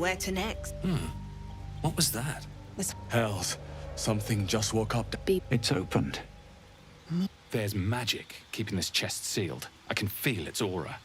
Where to next? What was that? Hells, something just woke up. It's opened. There's magic keeping this chest sealed. I can feel its aura.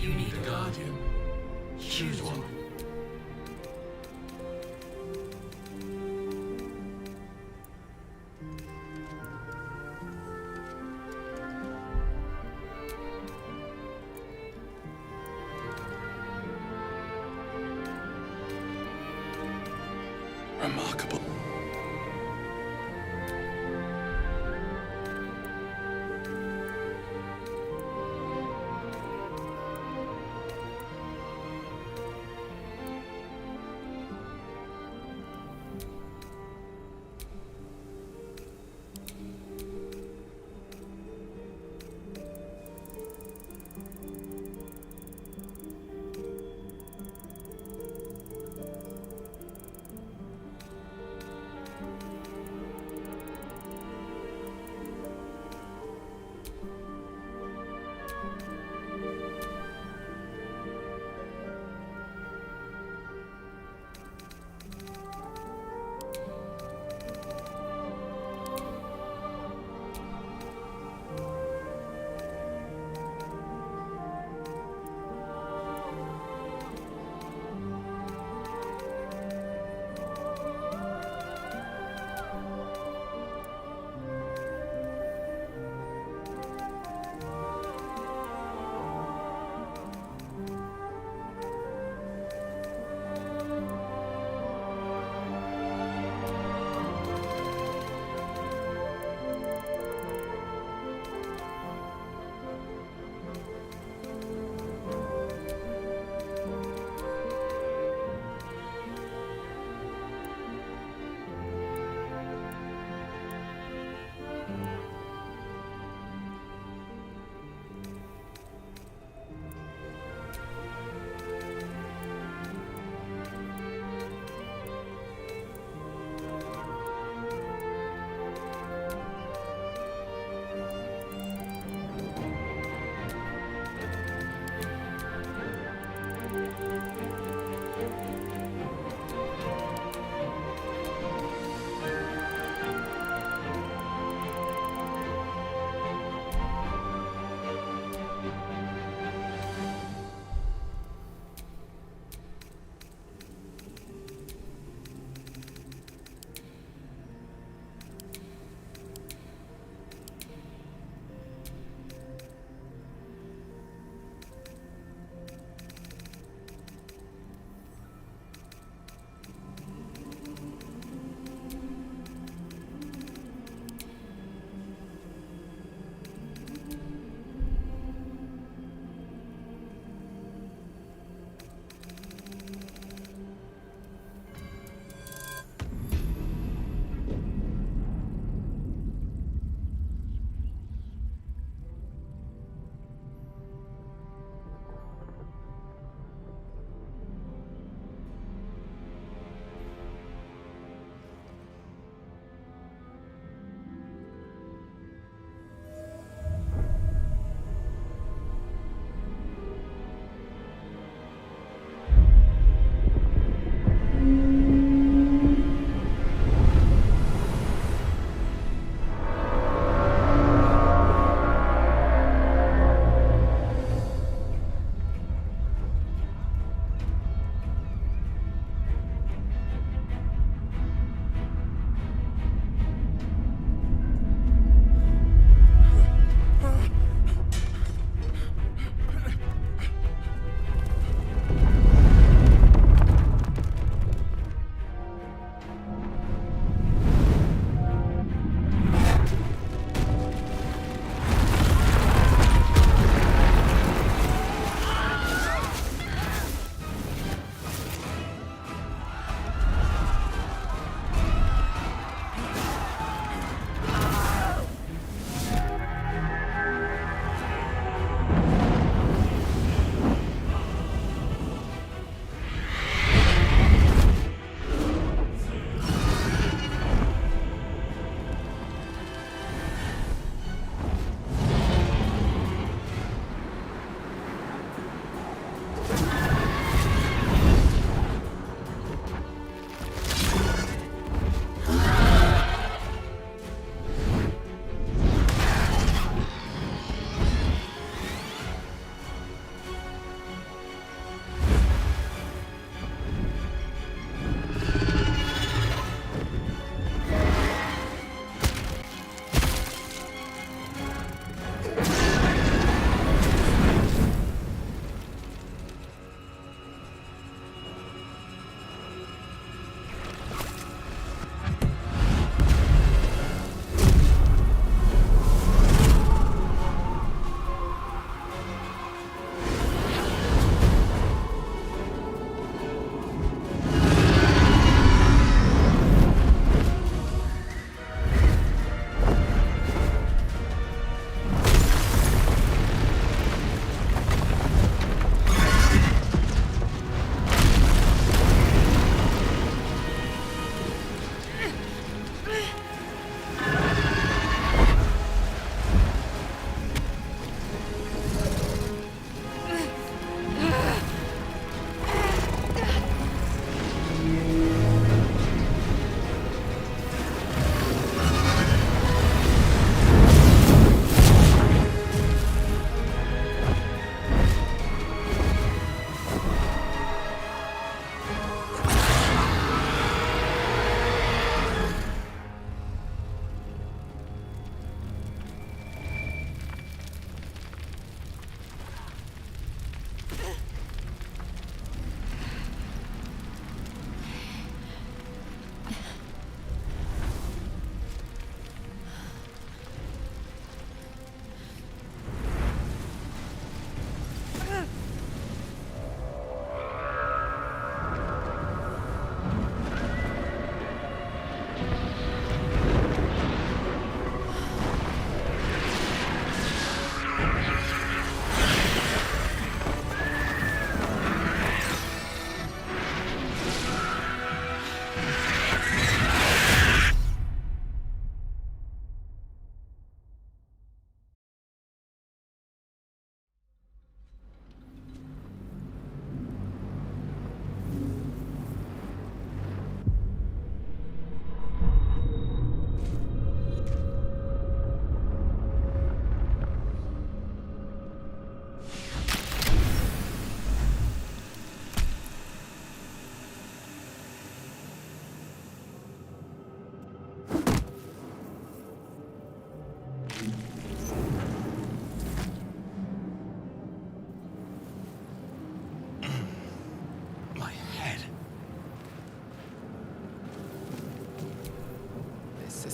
You need a guardian. Choose one. Remarkable.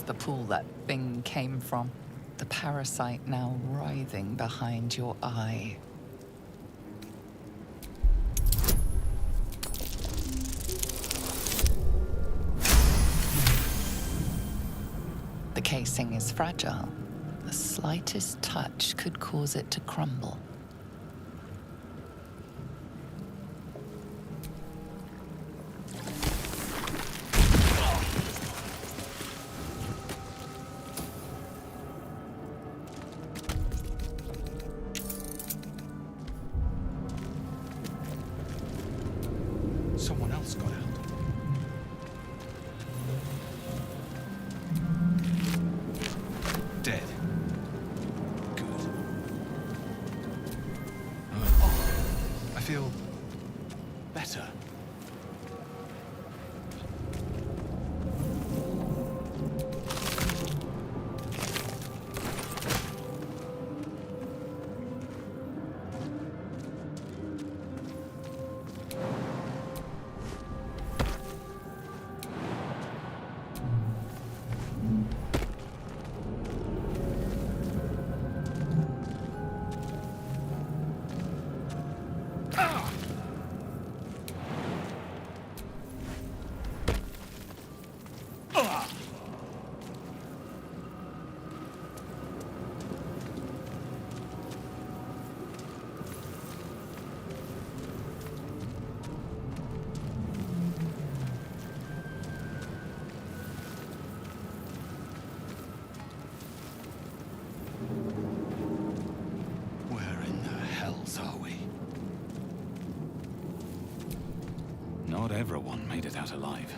the pool that thing came from. The parasite now writhing behind your eye. The casing is fragile. The slightest touch could cause it to crumble. Someone else got out. Dead. Good. I feel better. Not everyone made it out alive.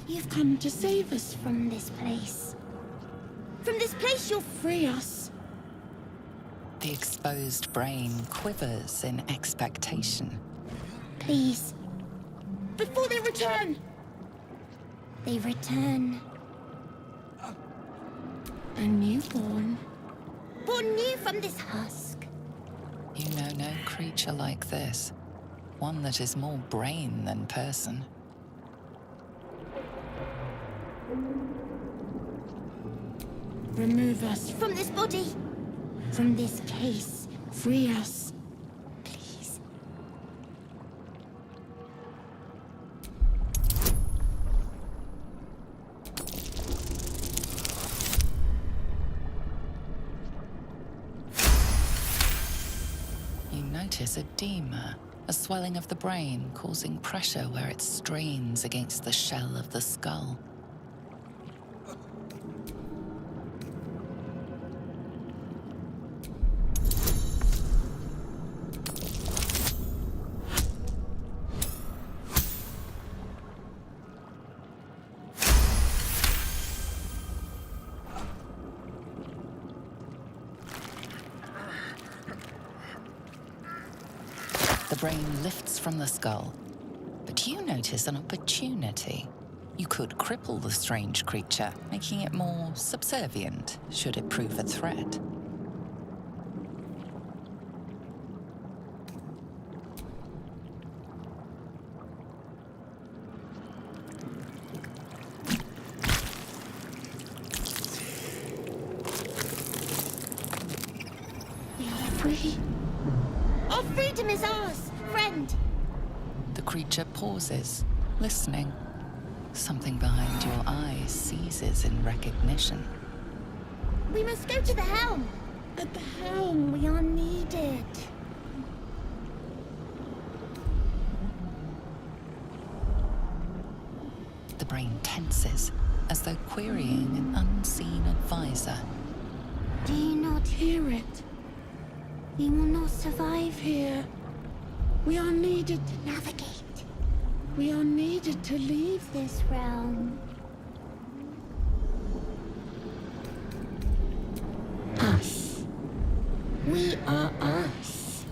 You've come to save us from this place. From this place you'll free us. The exposed brain quivers in expectation. Please. Before they return. They return. A newborn. Born new from this husk. You know no creature like this. One that is more brain than person. Remove us from this body. From this case. Free us. Please. notice edema, a swelling of the brain causing pressure where it strains against the shell of the skull. The brain lifts from the skull, but you notice an opportunity. You could cripple the strange creature, making it more subservient should it prove a threat. We are free. Our freedom is ours, friend. The creature pauses, listening. Something behind your eyes seizes in recognition. We must go to the helm. At the helm, we are needed. The brain tenses, as though querying an unseen advisor. Do you not hear it? We will not survive here. We are needed to navigate. We are needed to leave this realm. Us. We are us.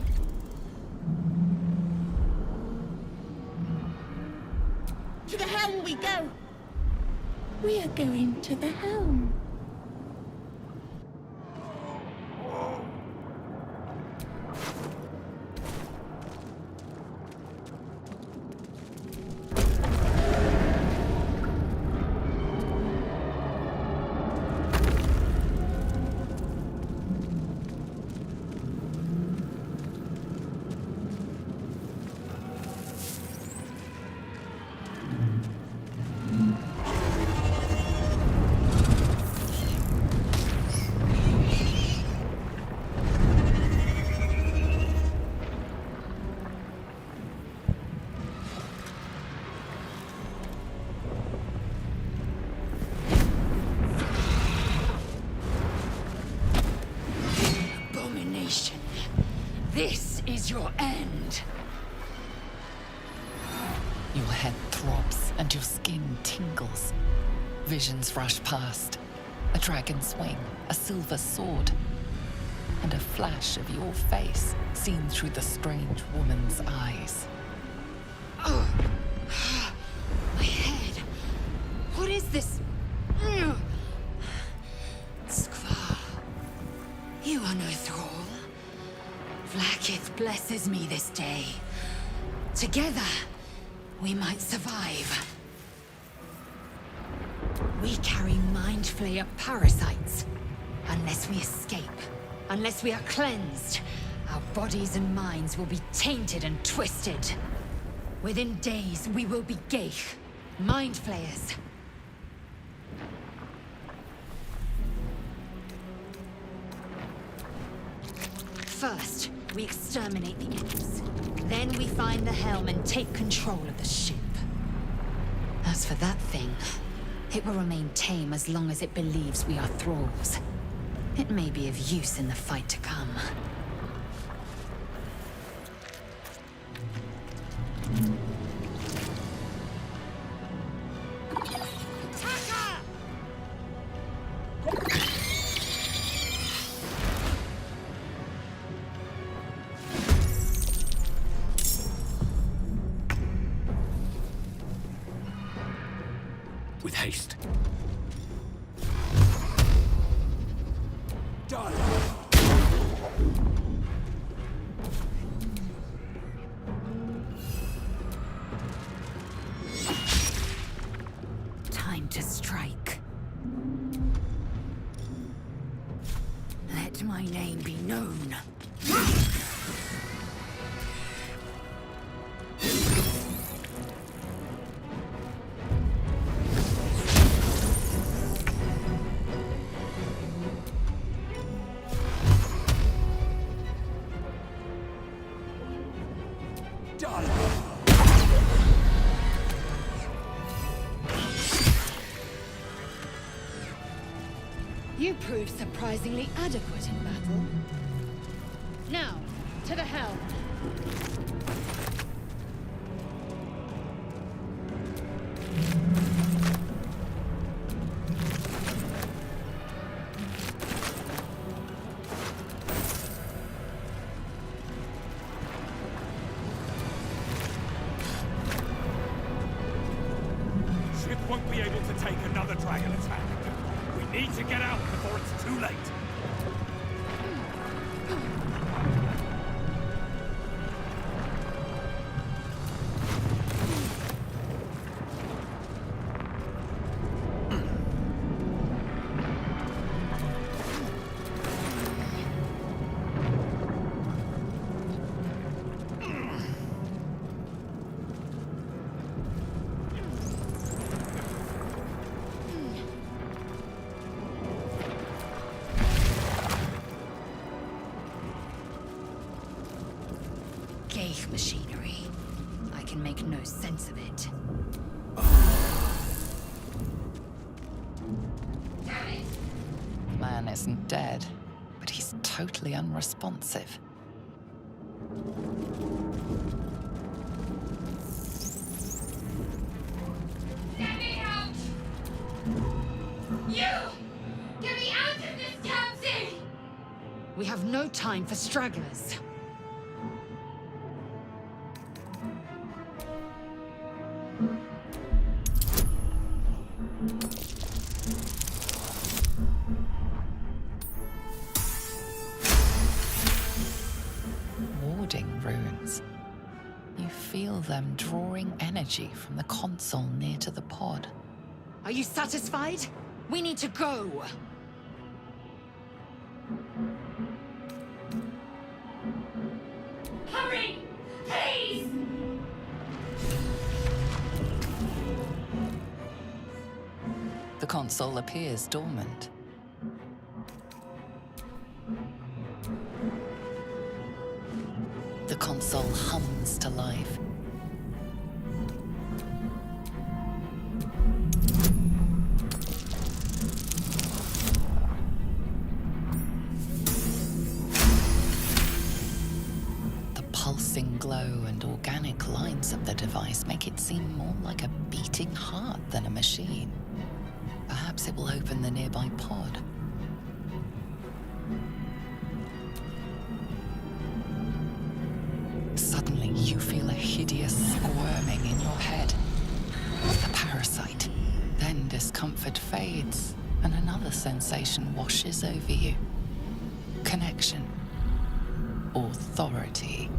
To the helm we go. We are going to the helm. This is your end. Your head throbs and your skin tingles. Visions rush past. A dragon's wing, a silver sword, and a flash of your face seen through the strange woman's eyes. Oh, my head. What is this? Skvar, you are no thrall. Vlaakith blesses me this day. Together, we might survive. We carry mind flayer parasites. Unless we escape, unless we are cleansed, our bodies and minds will be tainted and twisted. Within days, we will be Geich, mind flayers. First, we exterminate the imps. Then we find the helm and take control of the ship. As for that thing, it will remain tame as long as it believes we are thralls. It may be of use in the fight to come. With haste. Done! Time to strike. Let my name be known. You proved surprisingly adequate in battle. Now, to the helm. Ship won't be able to take another dragon attack. We need to get out before it's too late. Machinery. I can make no sense of it. Man isn't dead, but he's totally unresponsive. Get me out! You! Get me out of this damn thing! We have no time for stragglers. Warding runes. You feel them drawing energy from the console near to the pod. Are you satisfied? We need to go. Hurry! Please! The console appears dormant. The console hums to life. The pulsing glow and organic lines of the device make it seem more like a beating heart than a machine. Perhaps it will open the nearby pod. Suddenly, you feel a hideous squirming in your head. The parasite. Then discomfort fades, and another sensation washes over you. Connection. Authority.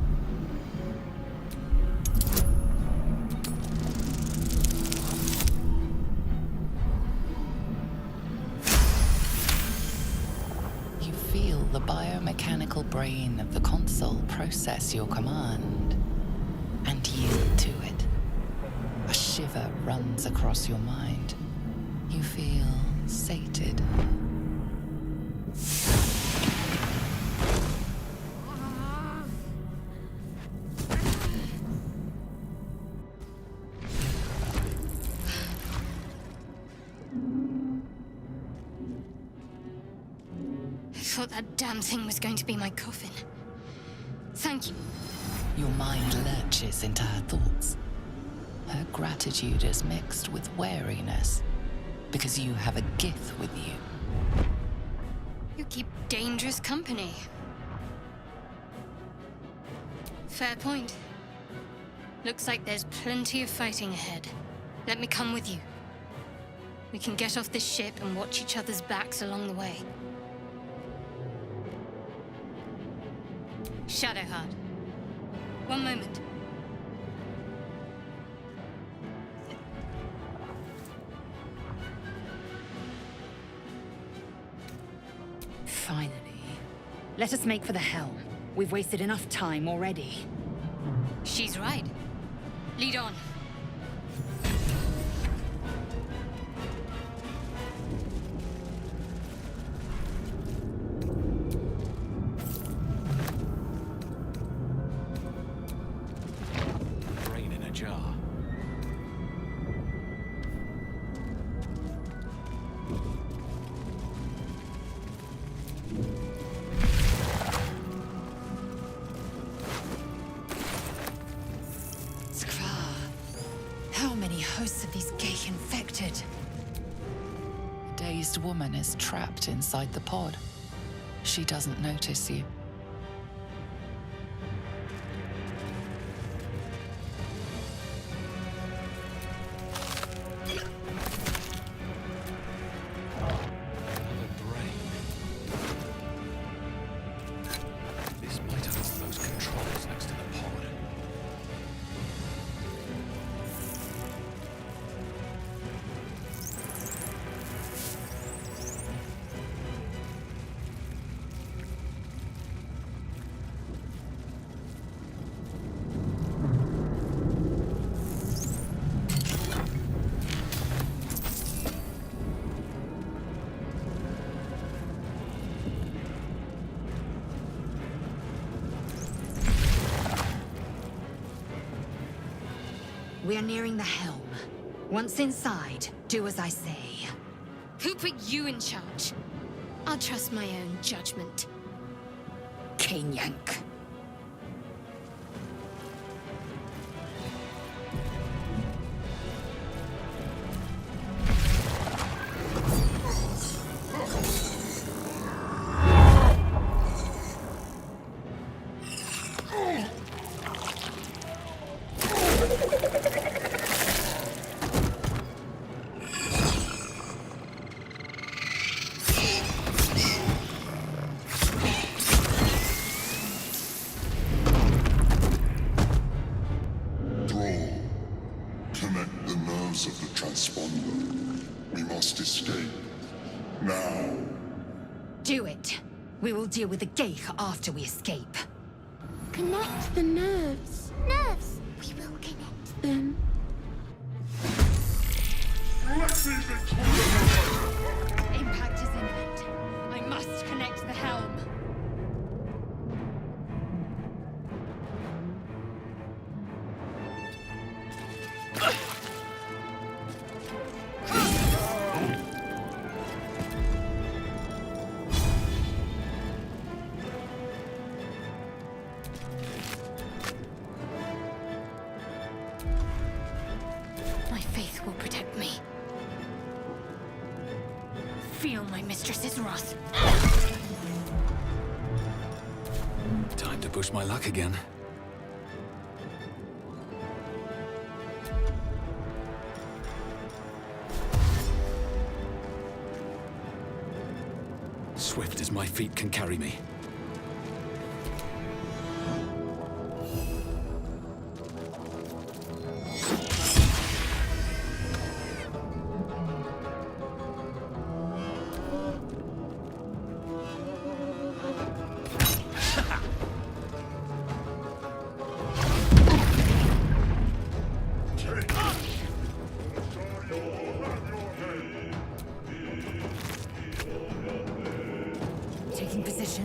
You feel the biomechanical brain of the console process your command and yield to it. A shiver runs across your mind. You feel sated. I thought that damn thing was going to be my coffin. Thank you. Your mind lurches into her thoughts. Her gratitude is mixed with wariness, because you have a gift with you. You keep dangerous company. Fair point. Looks like there's plenty of fighting ahead. Let me come with you. We can get off this ship and watch each other's backs along the way. Shadowheart. One moment. Finally. Let us make for the helm. We've wasted enough time already. She's right. Lead on. ghosts of these gay infected. A dazed woman is trapped inside the pod. She doesn't notice you. We are nearing the helm. Once inside, do as I say. Who put you in charge? I'll trust my own judgment. Cane Yank. Of the transponder. We must escape. Now. Do it. We will deal with the Geich after we escape. Connect the nerves. Nerves! We will connect them. Impact is imminent. I must connect the helm. My faith will protect me. Feel my mistress's wrath. Time to push my luck again. Swift as my feet can carry me. Taking position.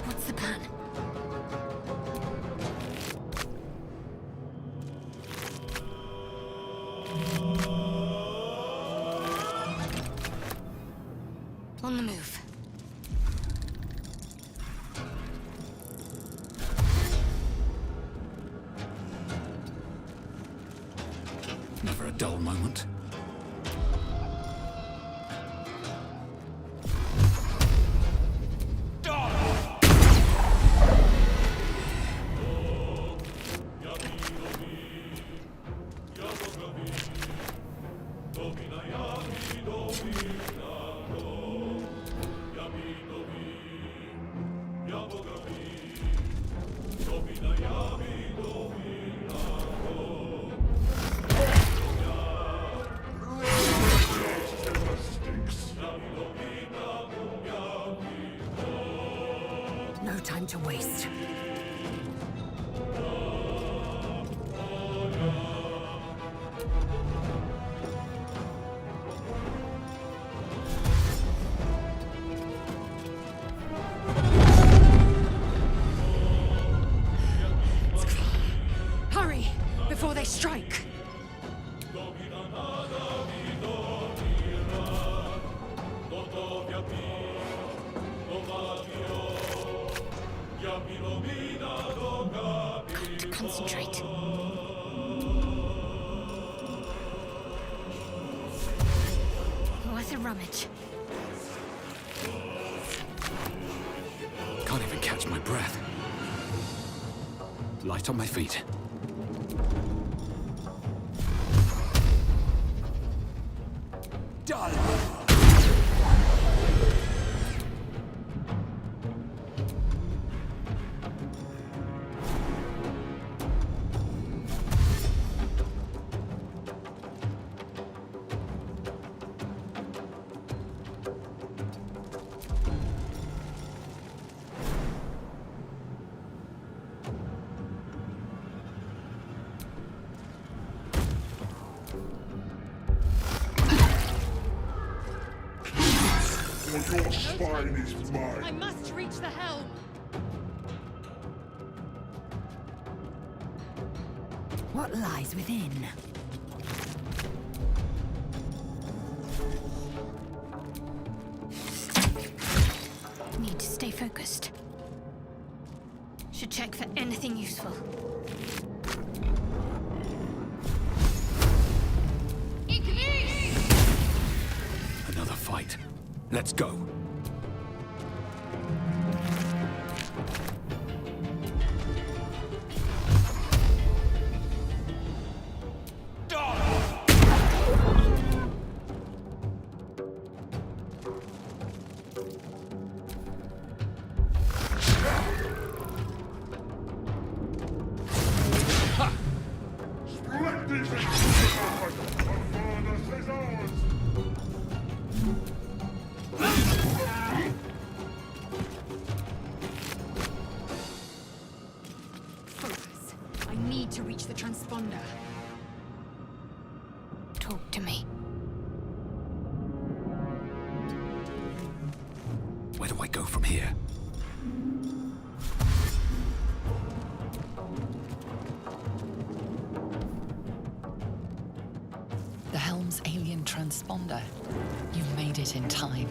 What's the plan? On the move. Never a dull moment. No time to waste. Hurry, before they strike. to rummage. Can't even catch my breath. Light on my feet. Done! Or your spine is I mine. must reach the helm! What lies within? Need to stay focused. Should check for anything useful. Another fight. Let's go. Let these our furnace is ours. Focus. I need to reach the transponder. Talk to me. Where do I go from here? The helm's alien transponder. You made it in time.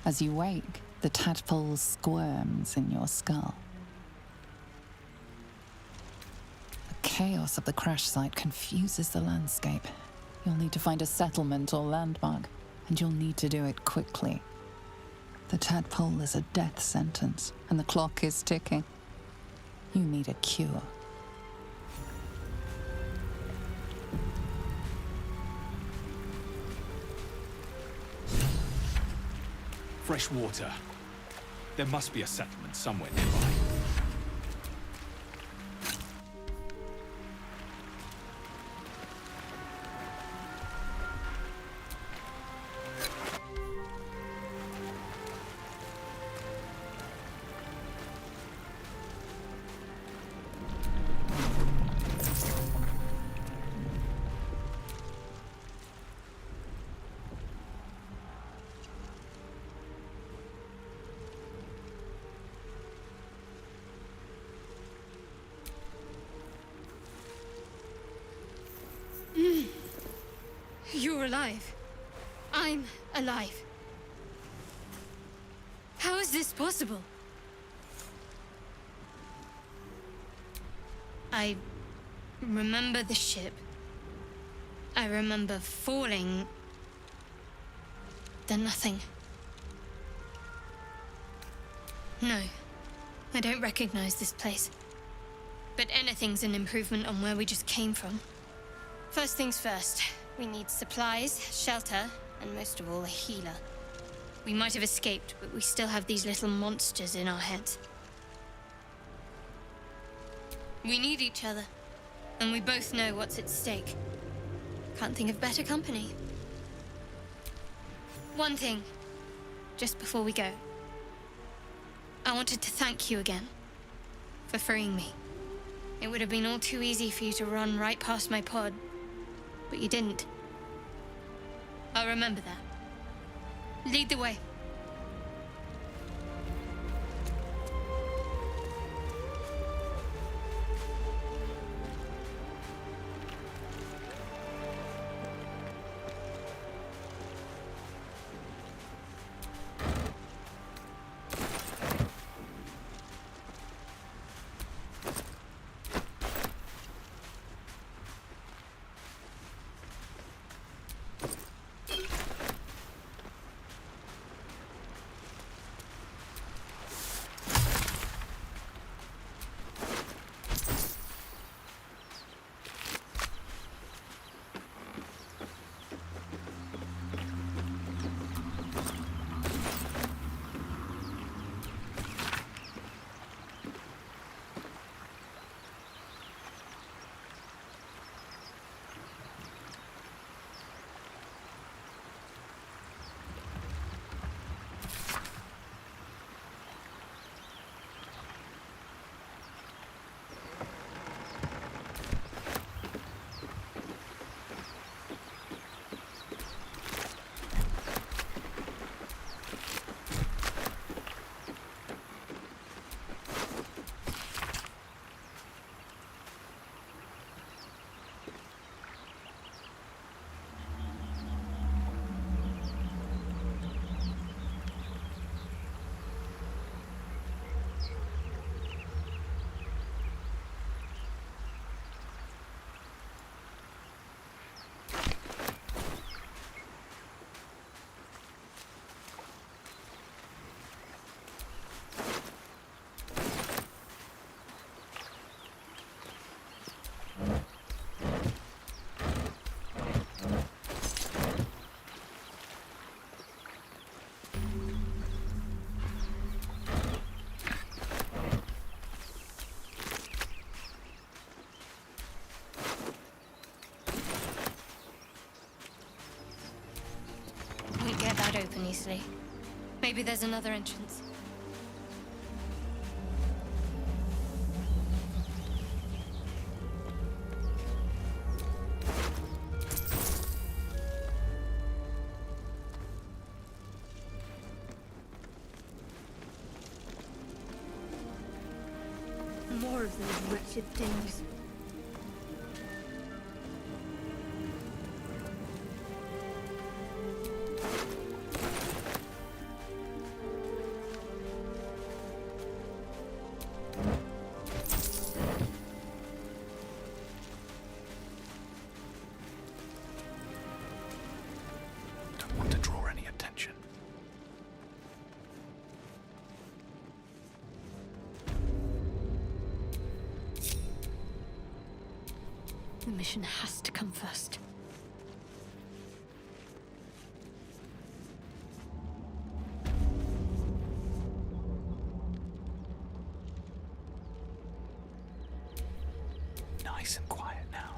As you wake, the tadpole squirms in your skull. The chaos of the crash site confuses the landscape. You'll need to find a settlement or landmark, and you'll need to do it quickly. The tadpole is a death sentence, and the clock is ticking. You need a cure. Fresh water. There must be a settlement somewhere nearby. You're alive. I'm alive. How is this possible? I remember the ship. I remember falling. Then nothing. No, I don't recognize this place. But anything's an improvement on where we just came from. First things first, we need supplies, shelter, and most of all, a healer. We might have escaped, but we still have these little monsters in our heads. We need each other, and we both know what's at stake. Can't think of better company. One thing, just before we go. I wanted to thank you again for freeing me. It would have been all too easy for you to run right past my pod, but you didn't. I'll remember that. Lead the way. Open easily. Maybe there's another entrance. More of those wretched things. The mission has to come first. Nice and quiet now.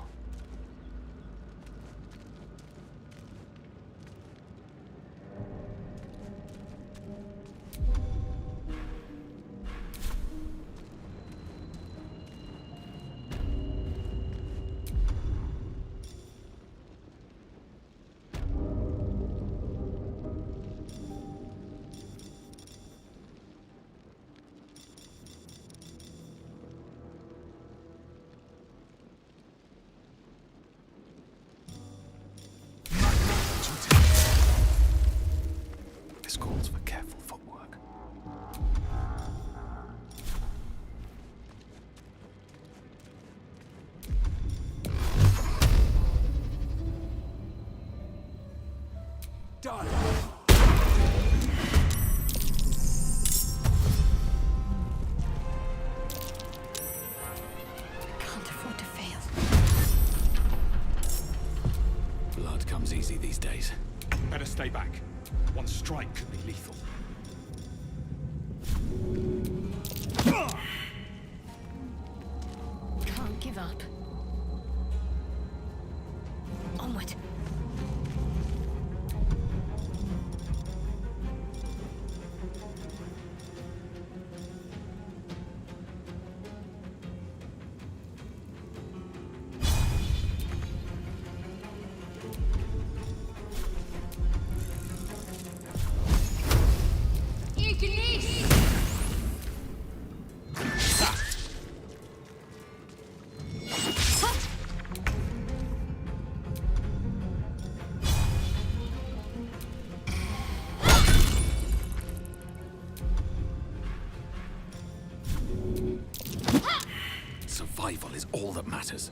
This calls for careful footwork. Done! Can't afford to fail. Blood comes easy these days. Better stay back. One strike could be lethal. Can't give up. Onward. Survival is all that matters.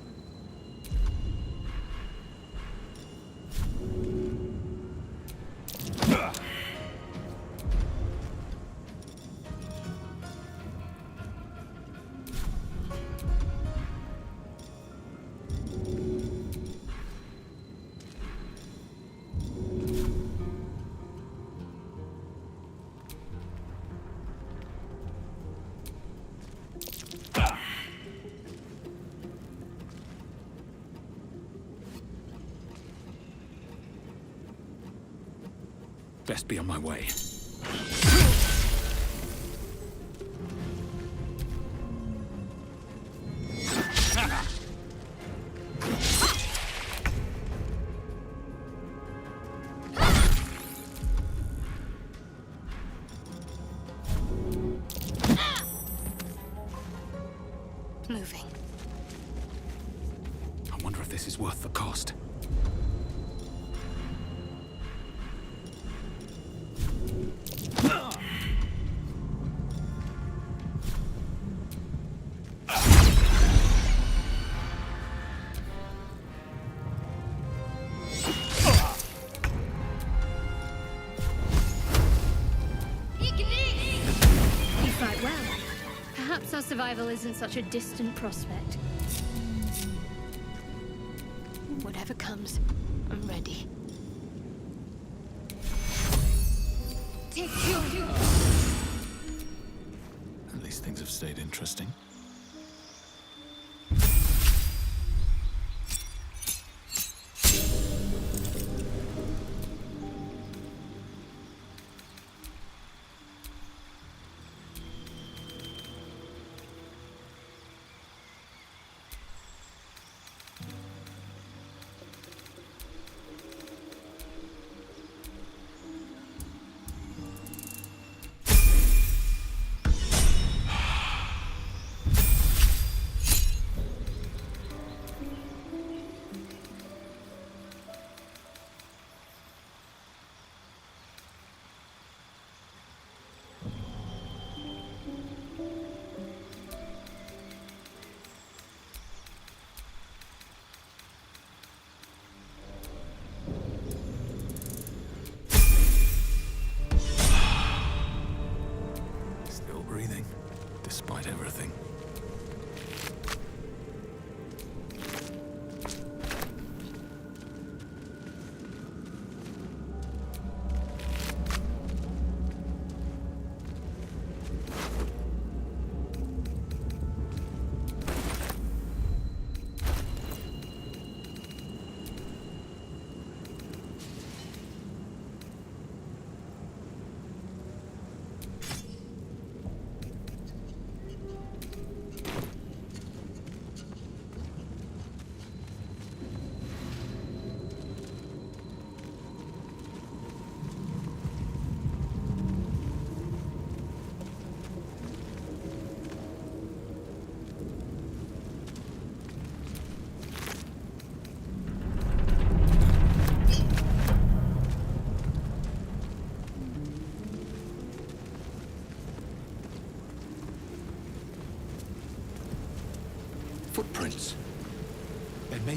Best be on my way. Moving. I wonder if this is worth the cost. You fight well. Perhaps our survival isn't such a distant prospect. Whatever comes, I'm ready. At least things have stayed interesting.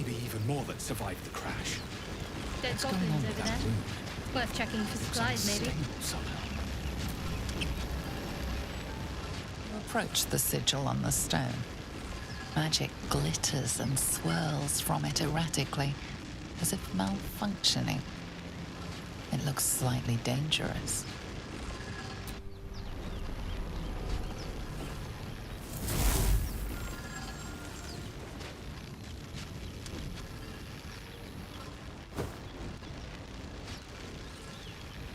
be even more that survived the crash. Dead What's going goblins on with over that there. room? Worth checking for It's supplies, maybe. unstable somehow. You approach the sigil on the stone. Magic glitters and swirls from it erratically, as if malfunctioning. It looks slightly dangerous.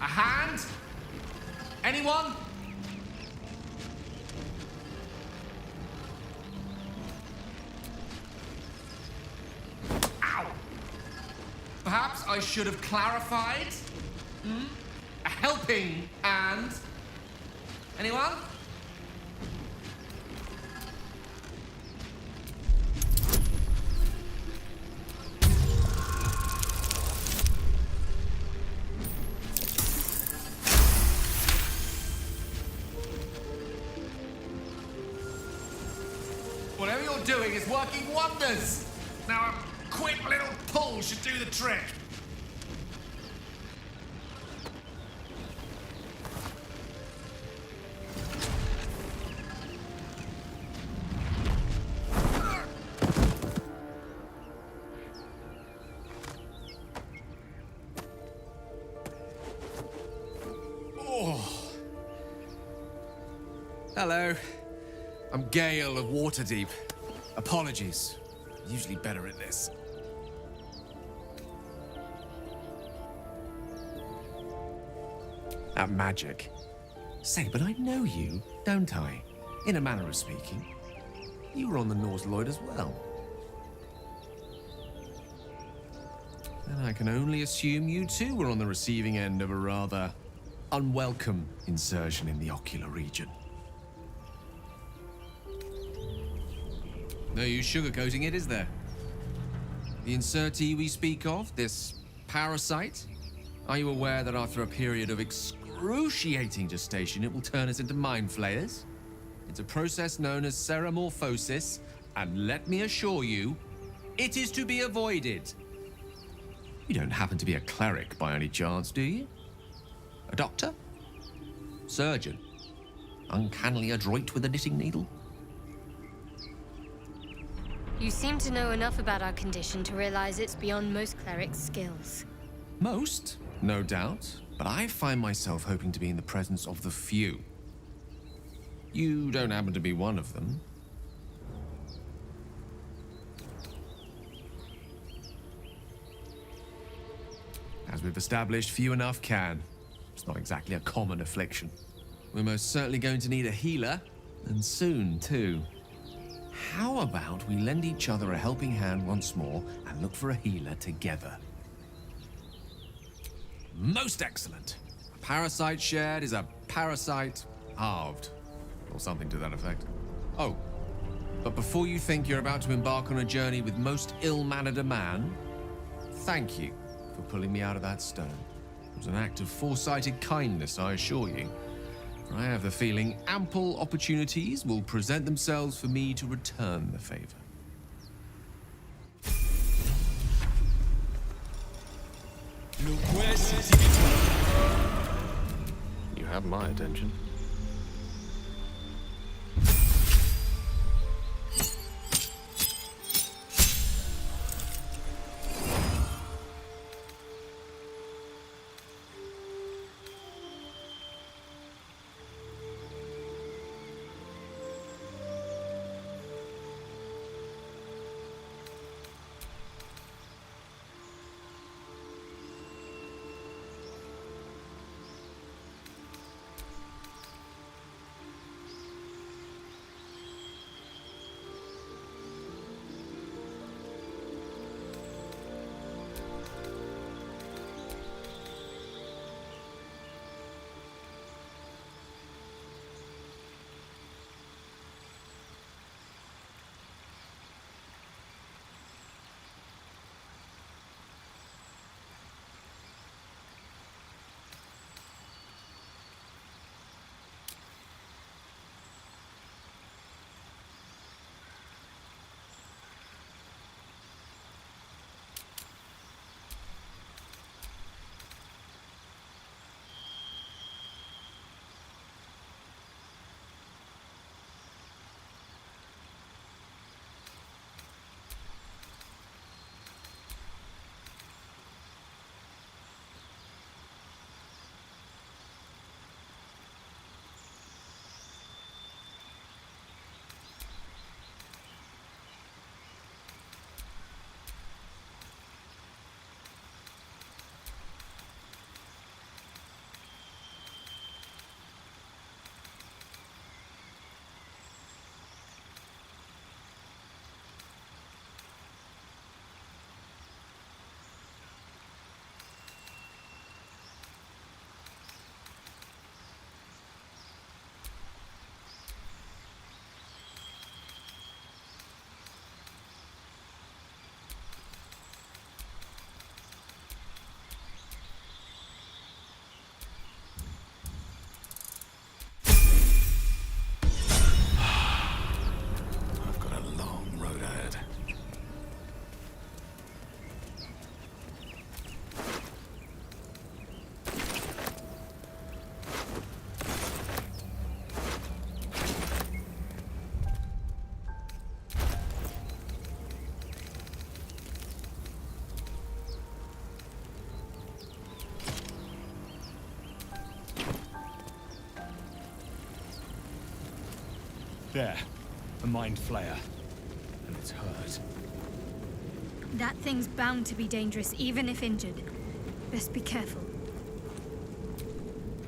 A hand? Anyone? Ow! Perhaps I should have clarified? A helping hand? Anyone? Whatever you're doing is working wonders. Now a quick little pull should do the trick. Hello. I'm Gale of Waterdeep. Apologies. Usually better at this. At magic. Say, but I know you, don't I? In a manner of speaking. You were on the Norse Lloyd as well. And I can only assume you too were on the receiving end of a rather unwelcome insertion in the ocular region. No use sugarcoating it, is there? The insertee we speak of, this parasite, are you aware that after a period of excruciating gestation, it will turn us into mind flayers? It's a process known as ceramorphosis, and let me assure you, it is to be avoided. You don't happen to be a cleric by any chance, do you? A doctor? Surgeon? Uncannily adroit with a knitting needle? You seem to know enough about our condition to realize it's beyond most clerics' skills. Most, no doubt, but I find myself hoping to be in the presence of the few. You don't happen to be one of them. As we've established, few enough can. It's not exactly a common affliction. We're most certainly going to need a healer, and soon, too. How about we lend each other a helping hand once more and look for a healer together? Most excellent. A parasite shared is a parasite halved. Or something to that effect. Oh, but before you think you're about to embark on a journey with most ill-mannered a man, thank you for pulling me out of that stone. It was an act of foresighted kindness, I assure you. For I have the feeling ample opportunities will present themselves for me to return the favor. You have my attention. There. A mind flayer. And it's hers. That thing's bound to be dangerous, even if injured. Best be careful.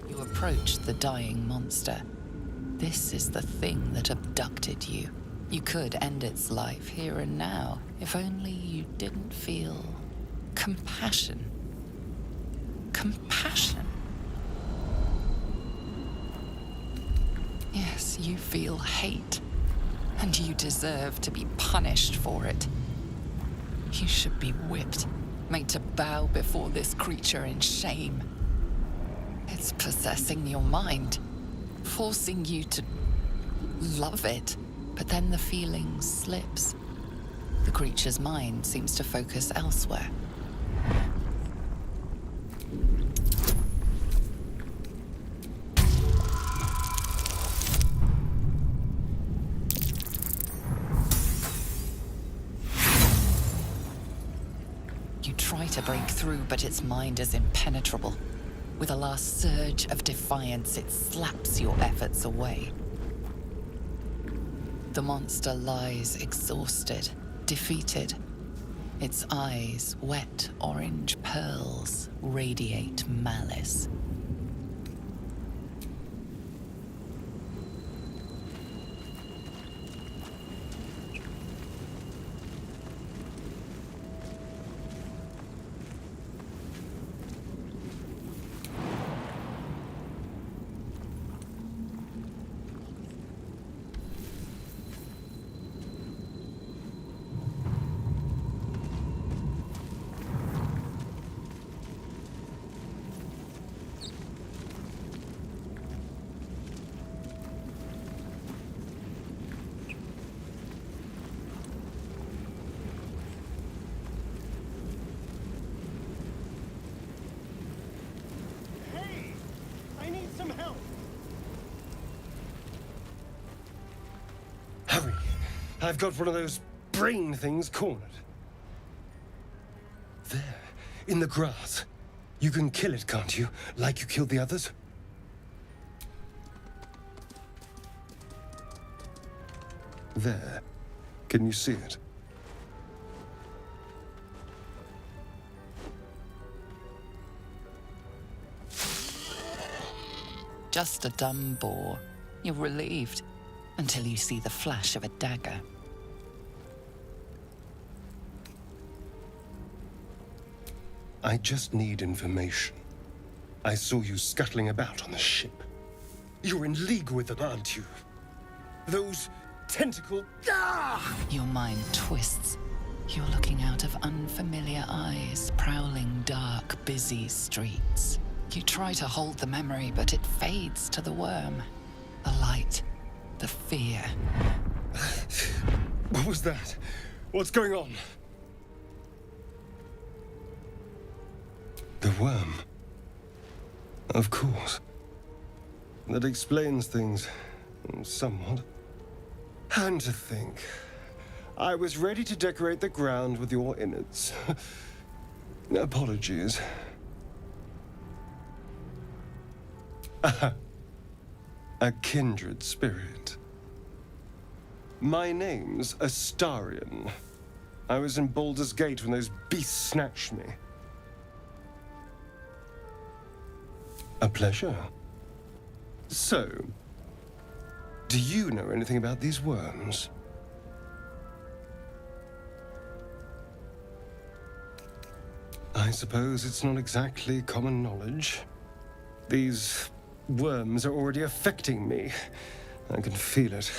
You approach the dying monster. This is the thing that abducted you. You could end its life here and now, if only you didn't feel compassion. Compassion. Yes, you feel hate, and you deserve to be punished for it. You should be whipped, made to bow before this creature in shame. It's possessing your mind, forcing you to love it, but then the feeling slips. The creature's mind seems to focus elsewhere. You try to break through, but its mind is impenetrable. With a last surge of defiance, it slaps your efforts away. The monster lies exhausted, defeated. Its eyes, wet orange pearls, radiate malice. Hurry! I've got one of those brain things cornered. There, in the grass. You can kill it, can't you? Like you killed the others? There. Can you see it? Just a dumb boar. You're relieved, until you see the flash of a dagger. I just need information. I saw you scuttling about on the ship. You're in league with them, aren't you? Those tentacle... Ah! Your mind twists. You're looking out of unfamiliar eyes, prowling dark, busy streets. You try to hold the memory, but it fades to the worm. The light, the fear. What was that? What's going on? The worm. Of course. That explains things, somewhat. And to think, I was ready to decorate the ground with your innards. Apologies. A kindred spirit. My name's Astarion. I was in Baldur's Gate when those beasts snatched me. A pleasure. So, do you know anything about these worms? I suppose it's not exactly common knowledge. These worms are already affecting me. I can feel it.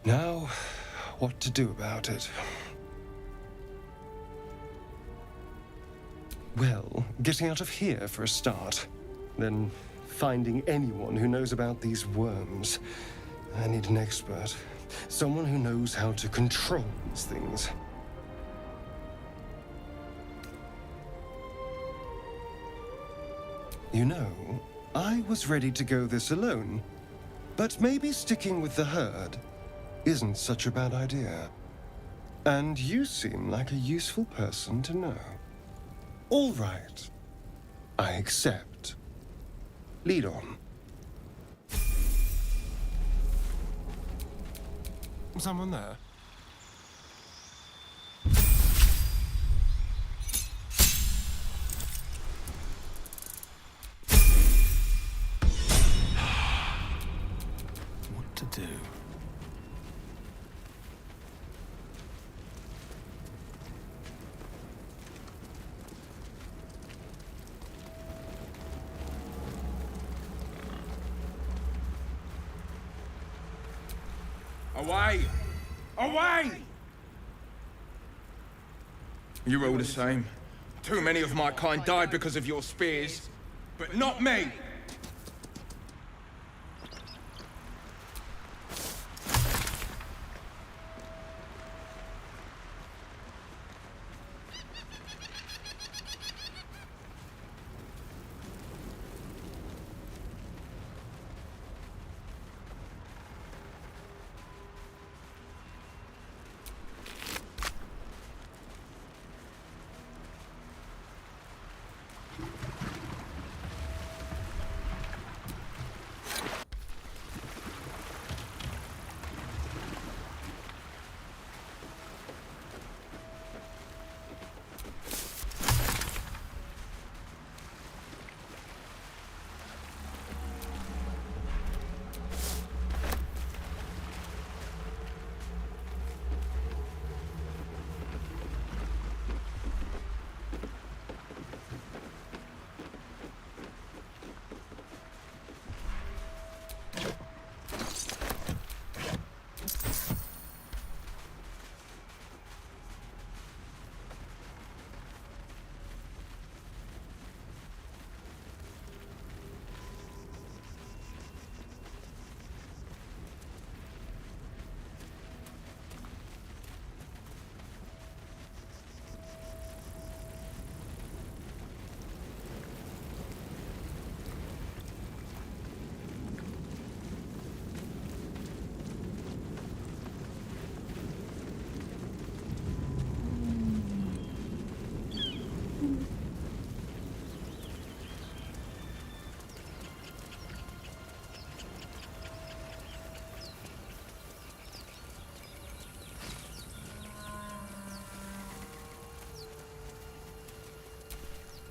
Now, what to do about it? Well, getting out of here for a start. Then finding anyone who knows about these worms. I need an expert. Someone who knows how to control these things. You know, I was ready to go this alone, but maybe sticking with the herd isn't such a bad idea. And you seem like a useful person to know. All right. I accept. Lead on. Someone there? What to do? Away! Away! You're all the same. Too many of my kind died because of your spears, but not me!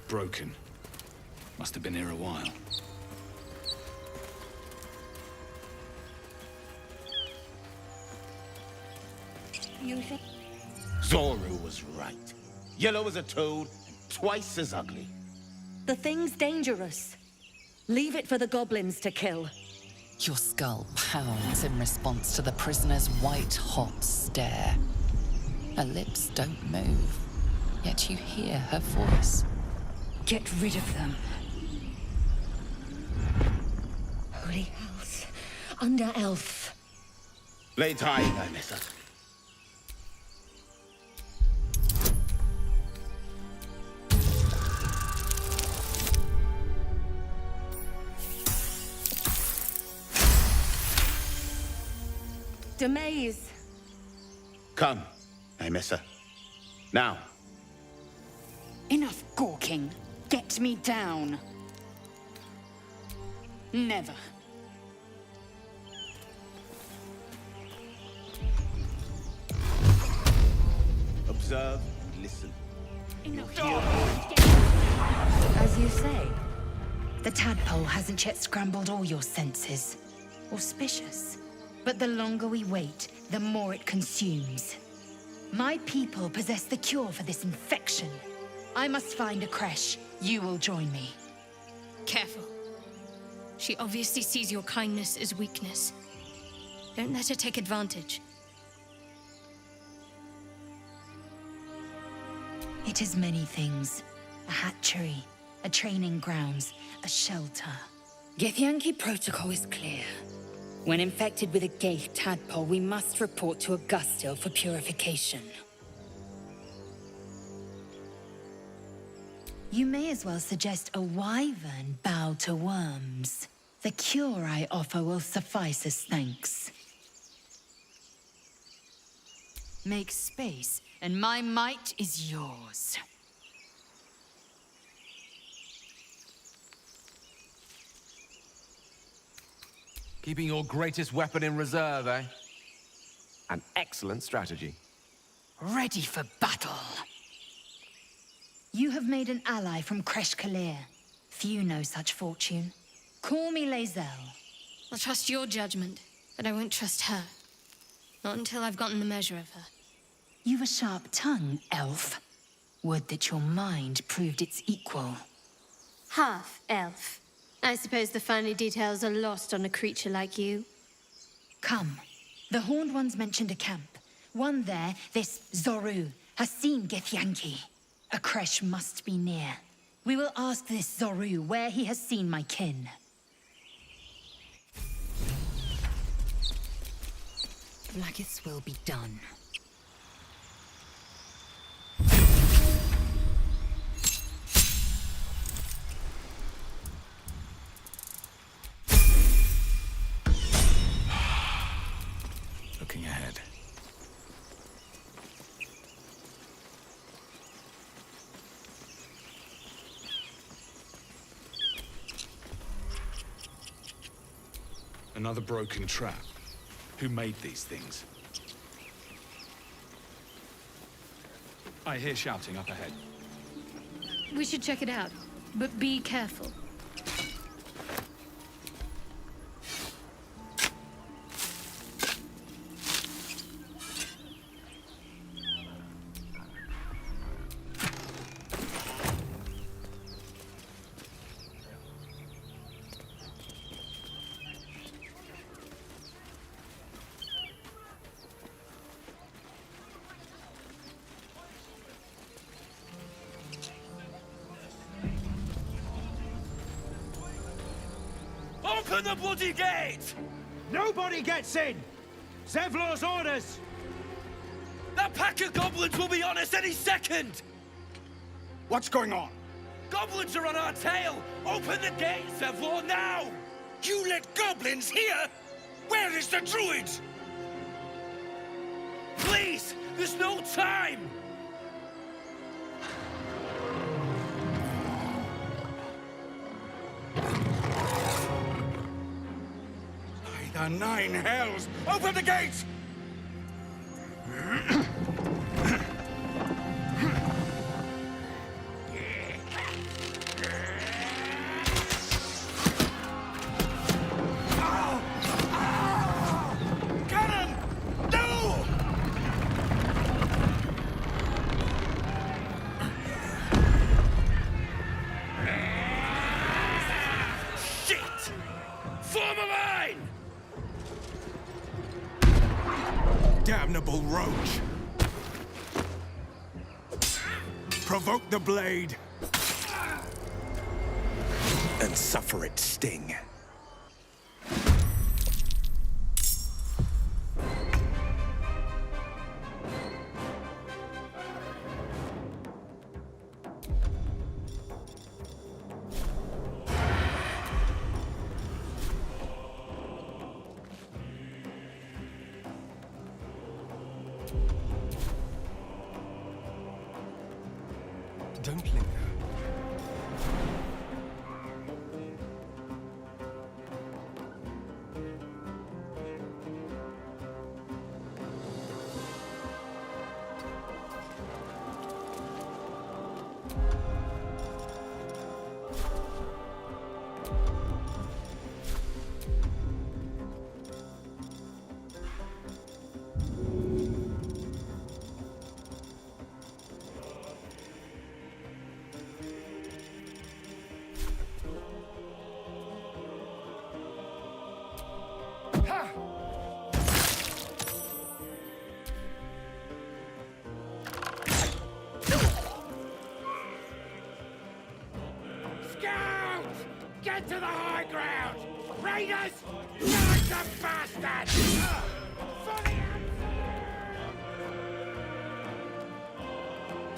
Broken. Must have been here a while. You think? Zoru was right. Yellow as a toad, and twice as ugly. The thing's dangerous. Leave it for the goblins to kill. Your skull pounds in response to the prisoner's white-hot stare. Her lips don't move, yet you hear her voice. Get rid of them. Holy hells. Under elf. Lay tight, I miss it. Demaze. Come, I miss her. Now. Enough gawking. Get me down. Never. Observe and listen. Enough. As you say, the tadpole hasn't yet scrambled all your senses. Auspicious. But the longer we wait, the more it consumes. My people possess the cure for this infection. I must find a creche. You will join me. Careful. She obviously sees your kindness as weakness. Don't let her take advantage. It is many things. A hatchery, a training grounds, a shelter. Githyanki protocol is clear. When infected with a Gaith tadpole, we must report to Augustil for purification. You may as well suggest a wyvern bow to worms. The cure I offer will suffice as thanks. Make space, and my might is yours. Keeping your greatest weapon in reserve, eh? An excellent strategy. Ready for battle. You have made an ally from Kresh Kalir. Few know such fortune. Call me Lae'zel. I'll trust your judgment, but I won't trust her. Not until I've gotten the measure of her. You've a sharp tongue, elf. Would that your mind proved its equal. Half-elf. I suppose the finer details are lost on a creature like you. Come. The Horned Ones mentioned a camp. One there, this Zorru, has seen Githyanki. A Kresh must be near. We will ask this Zorru where he has seen my kin. Blacketh's will be done. Looking ahead. Another broken trap. Who made these things? I hear shouting up ahead. We should check it out, but be careful. Open the bloody gate! Nobody gets in! Zevlor's orders! That pack of goblins will be on us any second! What's going on? Goblins are on our tail! Open the gate, Zevlor, now! You let goblins here? Where is the druid? Please! There's no time! By the nine hells! Open the gates! Cannon! No! Shit! Form a line! Damnable roach! Provoke the blade! And suffer its sting. Don't linger. Scouts! Get to the high ground! Raiders! Knight the bastards!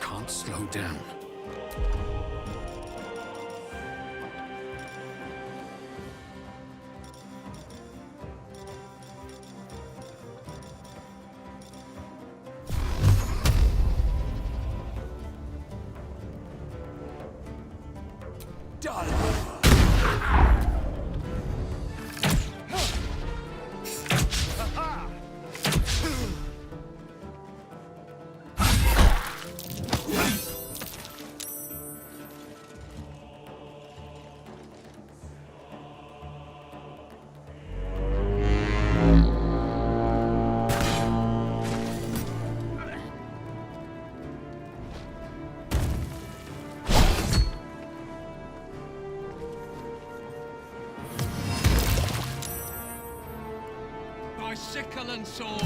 Can't slow down. Done! and sword.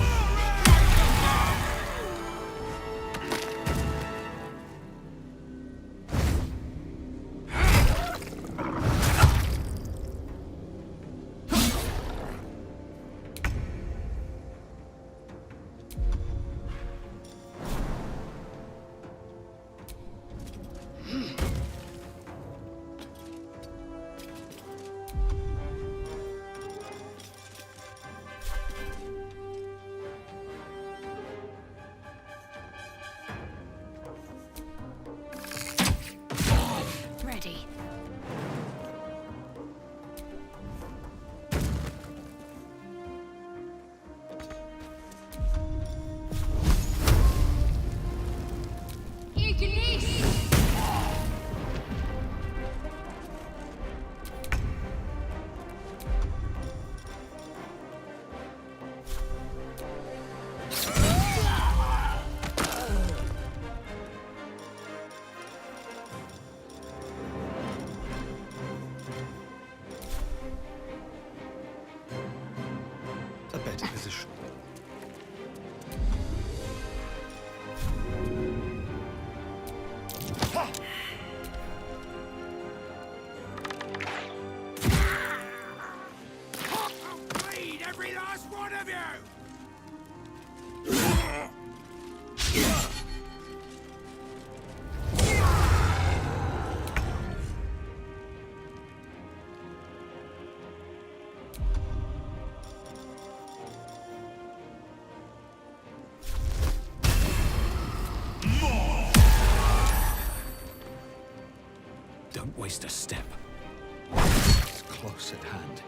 Ready. A better position. Bleed, every last one of you! Don't waste a step. It's close at hand.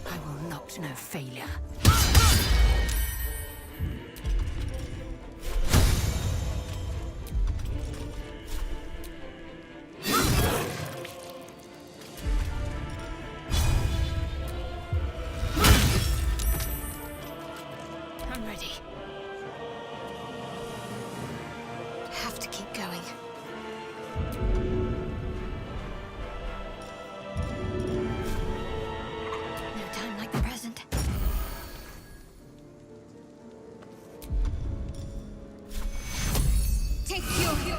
I will not know failure. I'm ready. Have to keep going. No time like the present. Take your heal.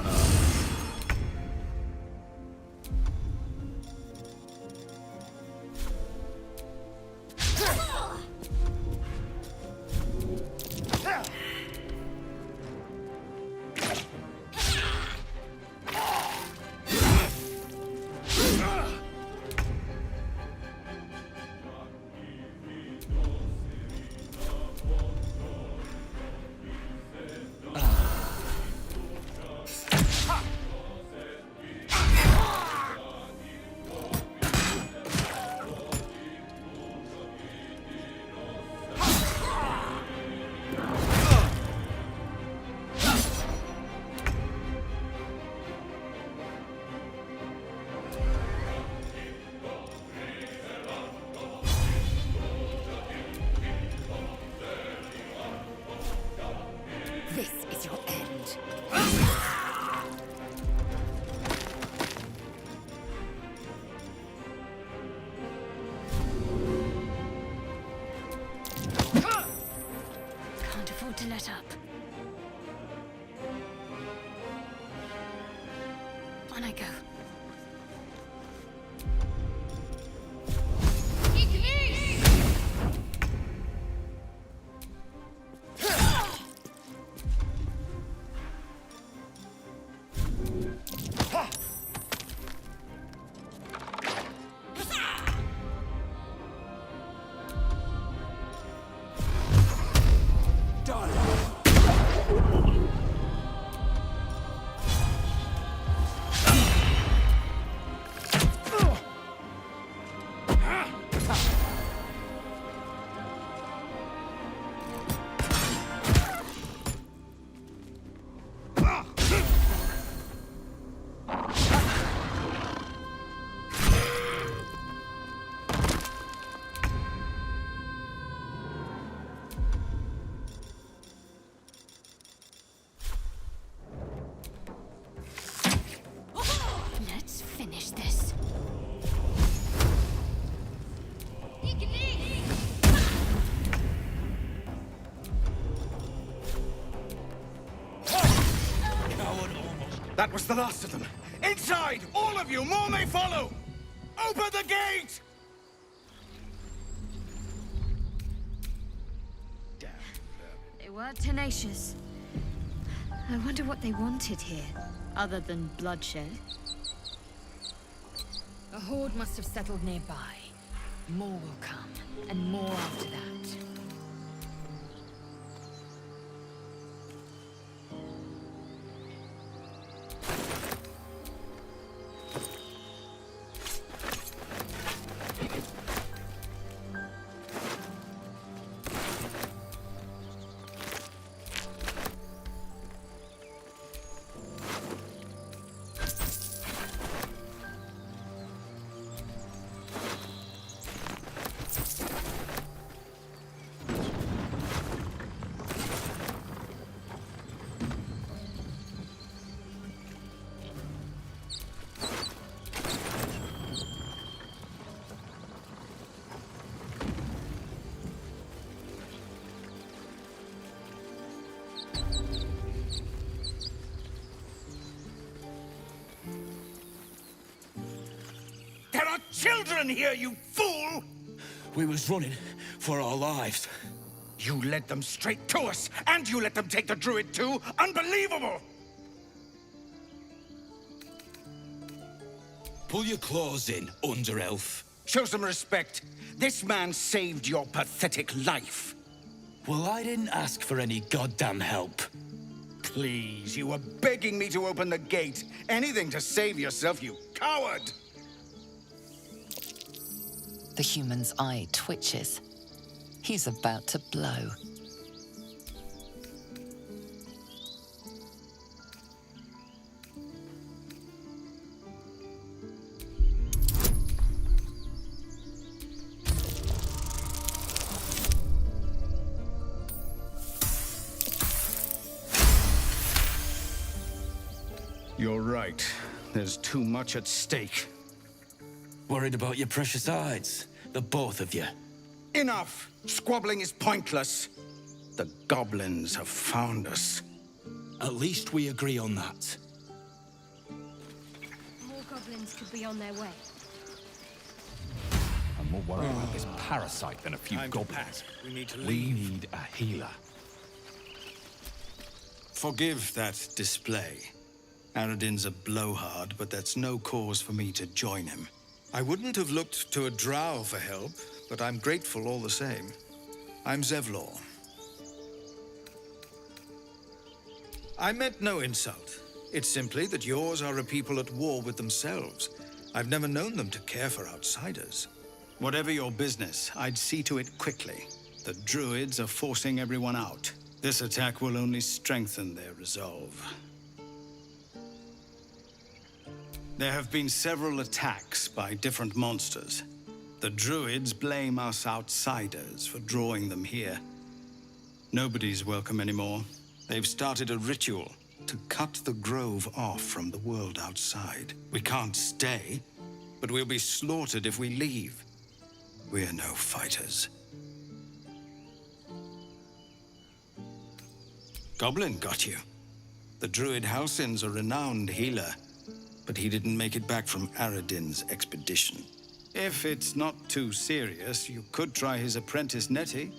This is your end. Can't afford to let up. On I go. Done. That was the last of them. Inside! All of you! More may follow! Open the gate! They were tenacious. I wonder what they wanted here, other than bloodshed. A horde must have settled nearby. More will come, and more after that. There are children here, you fool! We was running for our lives. You led them straight to us, and you let them take the druid too? Unbelievable! Pull your claws in, under-elf. Show some respect. This man saved your pathetic life. Well, I didn't ask for any goddamn help. Please, you were begging me to open the gate. Anything to save yourself, you coward! The human's eye twitches. He's about to blow. You're right. There's too much at stake. Worried about your precious hides, the both of you. Enough! Squabbling is pointless. The goblins have found us. At least we agree on that. More goblins could be on their way. I'm more worried about this parasite than a few goblins. We need to We need a healer. Forgive that display. Aradin's a blowhard, but that's no cause for me to join him. I wouldn't have looked to a Drow for help, but I'm grateful all the same. I'm Zevlor. I meant no insult. It's simply that yours are a people at war with themselves. I've never known them to care for outsiders. Whatever your business, I'd see to it quickly. The druids are forcing everyone out. This attack will only strengthen their resolve. There have been several attacks by different monsters. The druids blame us outsiders for drawing them here. Nobody's welcome anymore. They've started a ritual to cut the grove off from the world outside. We can't stay, but we'll be slaughtered if we leave. We're no fighters. Goblin got you. The druid Halsin's a renowned healer, but he didn't make it back from Aradin's expedition. If it's not too serious, you could try his apprentice Nettie.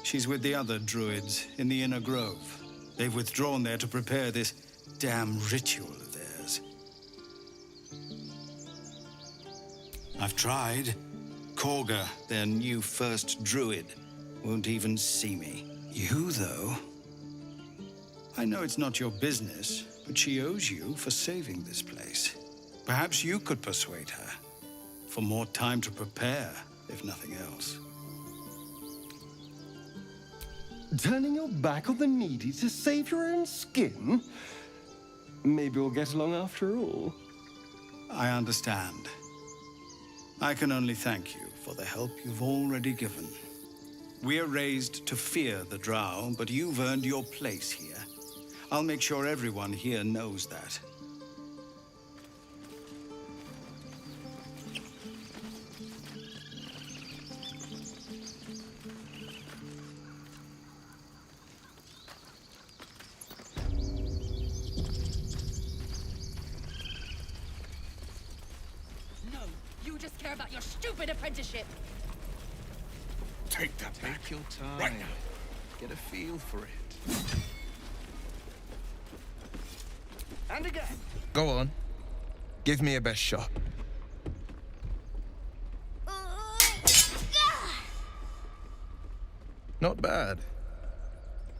She's with the other druids in the inner grove. They've withdrawn there to prepare this damn ritual of theirs. I've tried. Korga, their new first druid, won't even see me. You, though? I know it's not your business, but she owes you for saving this place. Perhaps you could persuade her. For more time to prepare, if nothing else. Turning your back on the needy to save your own skin? Maybe we'll get along after all. I understand. I can only thank you for the help you've already given. We're raised to fear the Drow, but you've earned your place here. I'll make sure everyone here knows that. about your stupid apprenticeship. Take that back. Take your time. Right now. Get a feel for it. And again. Go on. Give me a best shot. Not bad.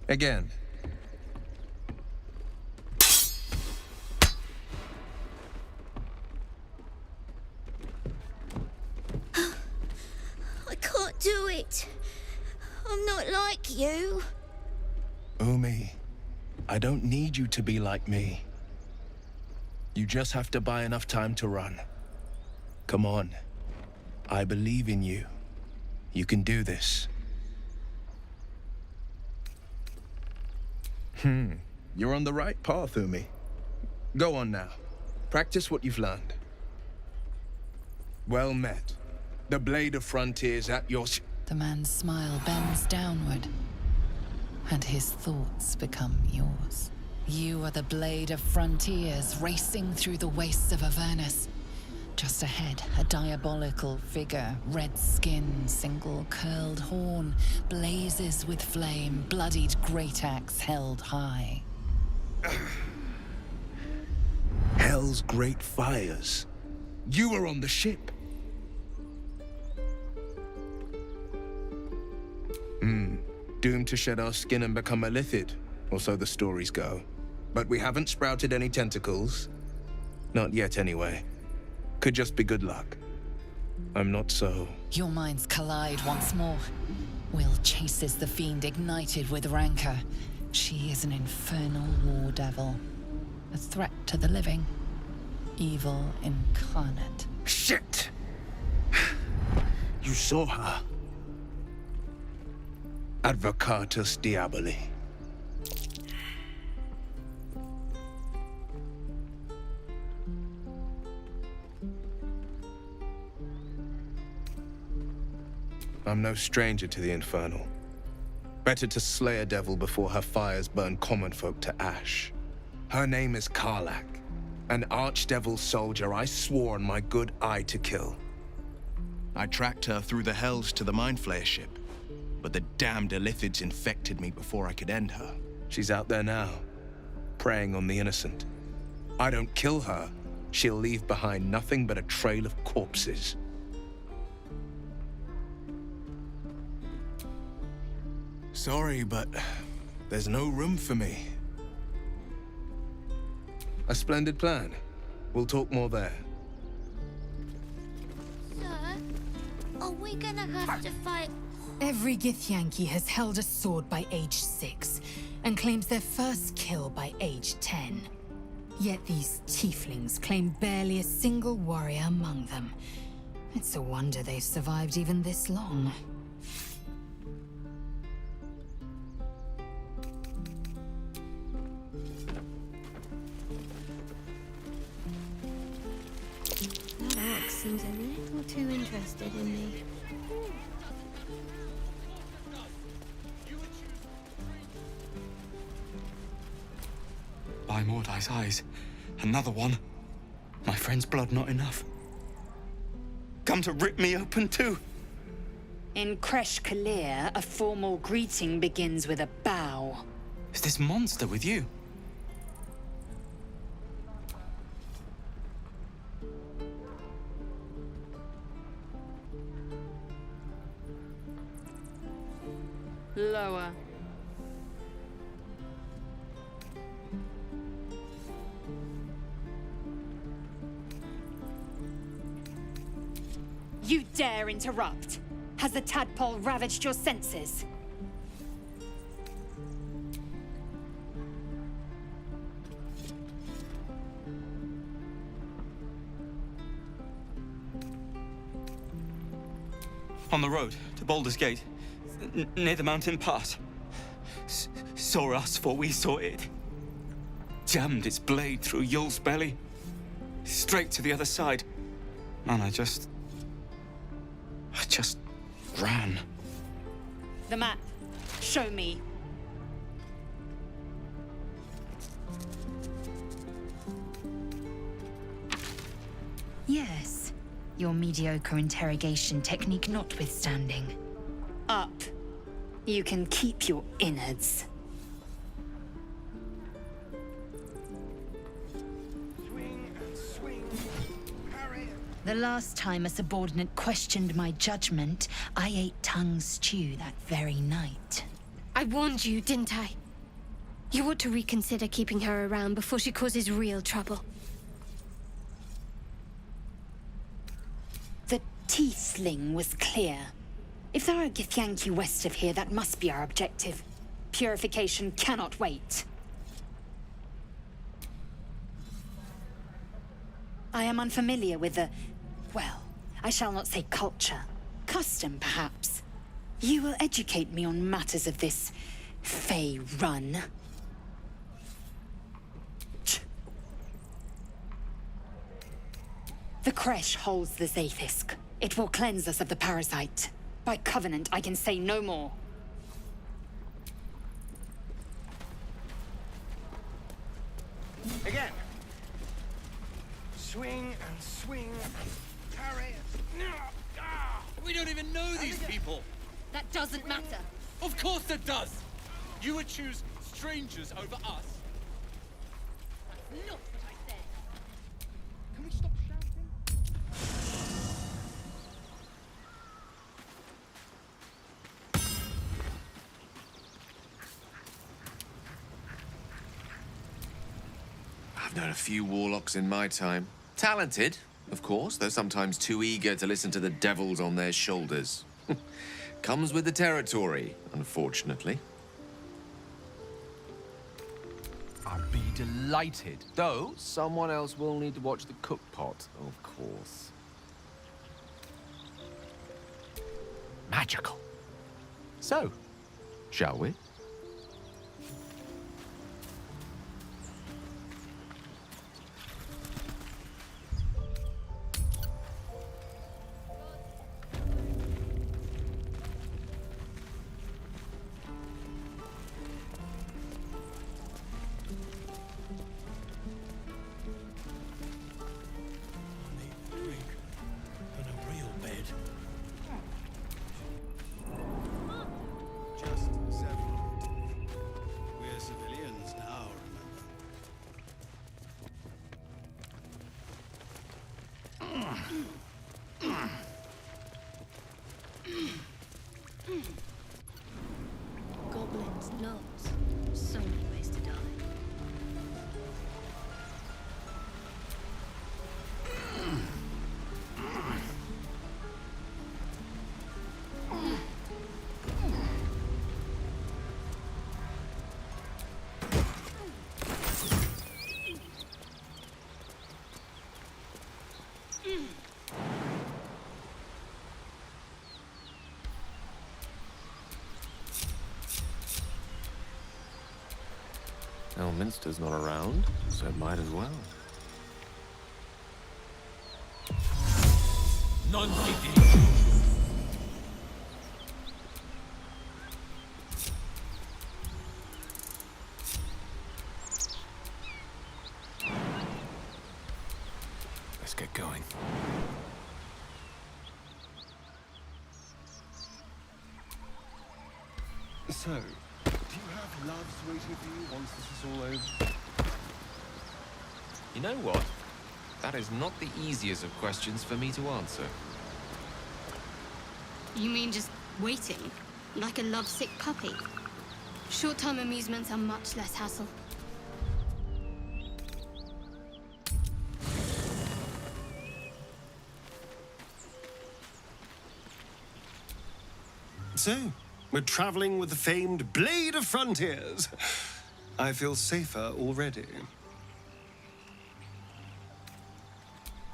Again. I can't do it. I'm not like you. Umi, I don't need you to be like me. You just have to buy enough time to run. Come on. I believe in you. You can do this. You're on the right path, Umi. Go on now. Practice what you've learned. Well met. The Blade of Frontiers at your... The man's smile bends downward, and his thoughts become yours. You are the Blade of Frontiers, racing through the wastes of Avernus. Just ahead, a diabolical figure, red skin, single curled horn, blazes with flame, bloodied great axe held high. Hell's great fires. You were on the ship. Doomed to shed our skin and become a lithid, or so the stories go. But we haven't sprouted any tentacles. Not yet, anyway. Could just be good luck. I'm not so... Your minds collide once more. Will chases the fiend ignited with rancor. She is an infernal war devil. A threat to the living. Evil incarnate. Shit! You saw her. Advocatus Diaboli. I'm no stranger to the Infernal. Better to slay a devil before her fires burn common folk to ash. Her name is Karlach, an archdevil soldier I swore on my good eye to kill. I tracked her through the hells to the Mind Flayer ship, but the damned Illithids infected me before I could end her. She's out there now, preying on the innocent. I don't kill her, she'll leave behind nothing but a trail of corpses. Sorry, but there's no room for me. A splendid plan. We'll talk more there. Sir, are we gonna have to fight? Every Githyanki has held a sword by age 6, and claims their first kill by age 10. Yet these tieflings claim barely a single warrior among them. It's a wonder they've survived even this long. That orc seems a little too interested in me. By Mordai's eyes, another one. My friend's blood not enough. Come to rip me open too. In Kresh Kalir, a formal greeting begins with a bow. Is this monster with you? Lower. You dare interrupt? Has the tadpole ravaged your senses? On the road to Baldur's Gate, near the mountain pass. Saw us for we saw it. Jammed its blade through Yul's belly, straight to the other side. And I just ran. The map. Show me. Yes. Your mediocre interrogation technique notwithstanding. Up. You can keep your innards. The last time a subordinate questioned my judgment, I ate tongue stew that very night. I warned you, didn't I? You ought to reconsider keeping her around before she causes real trouble. The tiefling was clear. If there are Githyanki west of here, that must be our objective. Purification cannot wait. I am unfamiliar with the... well, I shall not say culture. Custom, perhaps. You will educate me on matters of this... Fey run. The creche holds the Zaithisk. It will cleanse us of the parasite. By covenant, I can say no more. Again. Swing and swing. Parry. We don't even know these people. That doesn't matter. Of course it does. You would choose strangers over us. That's not what I said. Can we stop shouting? I've known a few warlocks in my time. Talented, of course, though sometimes too eager to listen to the devils on their shoulders. Comes with the territory, unfortunately. I'd be delighted. Though, someone else will need to watch the cook pot, of course. Magical. So, shall we? Goblins, gnomes. So many ways to die. Elminster's not around, so it might as well. Non-city. Let's get going. So, do you have loves waiting for you once this is all over? You know what? That is not the easiest of questions for me to answer. You mean just waiting? Like a lovesick puppy? Short-term amusements are much less hassle. So, we're traveling with the famed Blade of Frontiers. I feel safer already.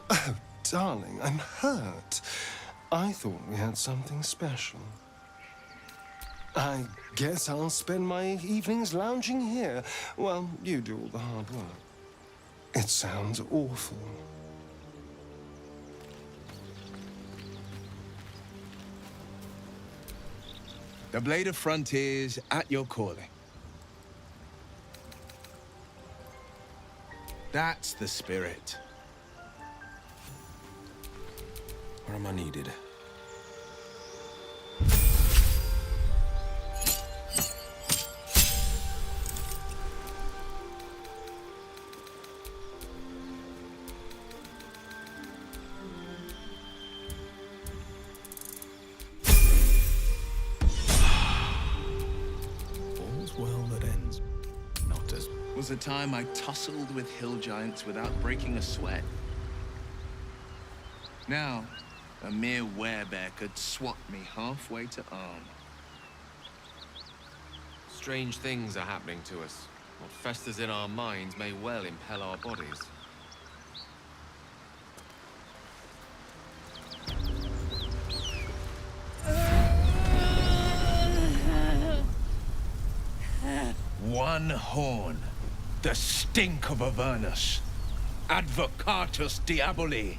Oh, darling, I'm hurt. I thought we had something special. I guess I'll spend my evenings lounging here while you do all the hard work. It sounds awful. The Blade of Frontiers at your calling. That's the spirit. Where am I needed? All's well that ends. Not as... Was a time I tussled with hill giants without breaking a sweat. Now, a mere werebear could swat me halfway to arm. Strange things are happening to us. What festers in our minds may well impel our bodies. One horn. The stink of Avernus. Advocatus Diaboli.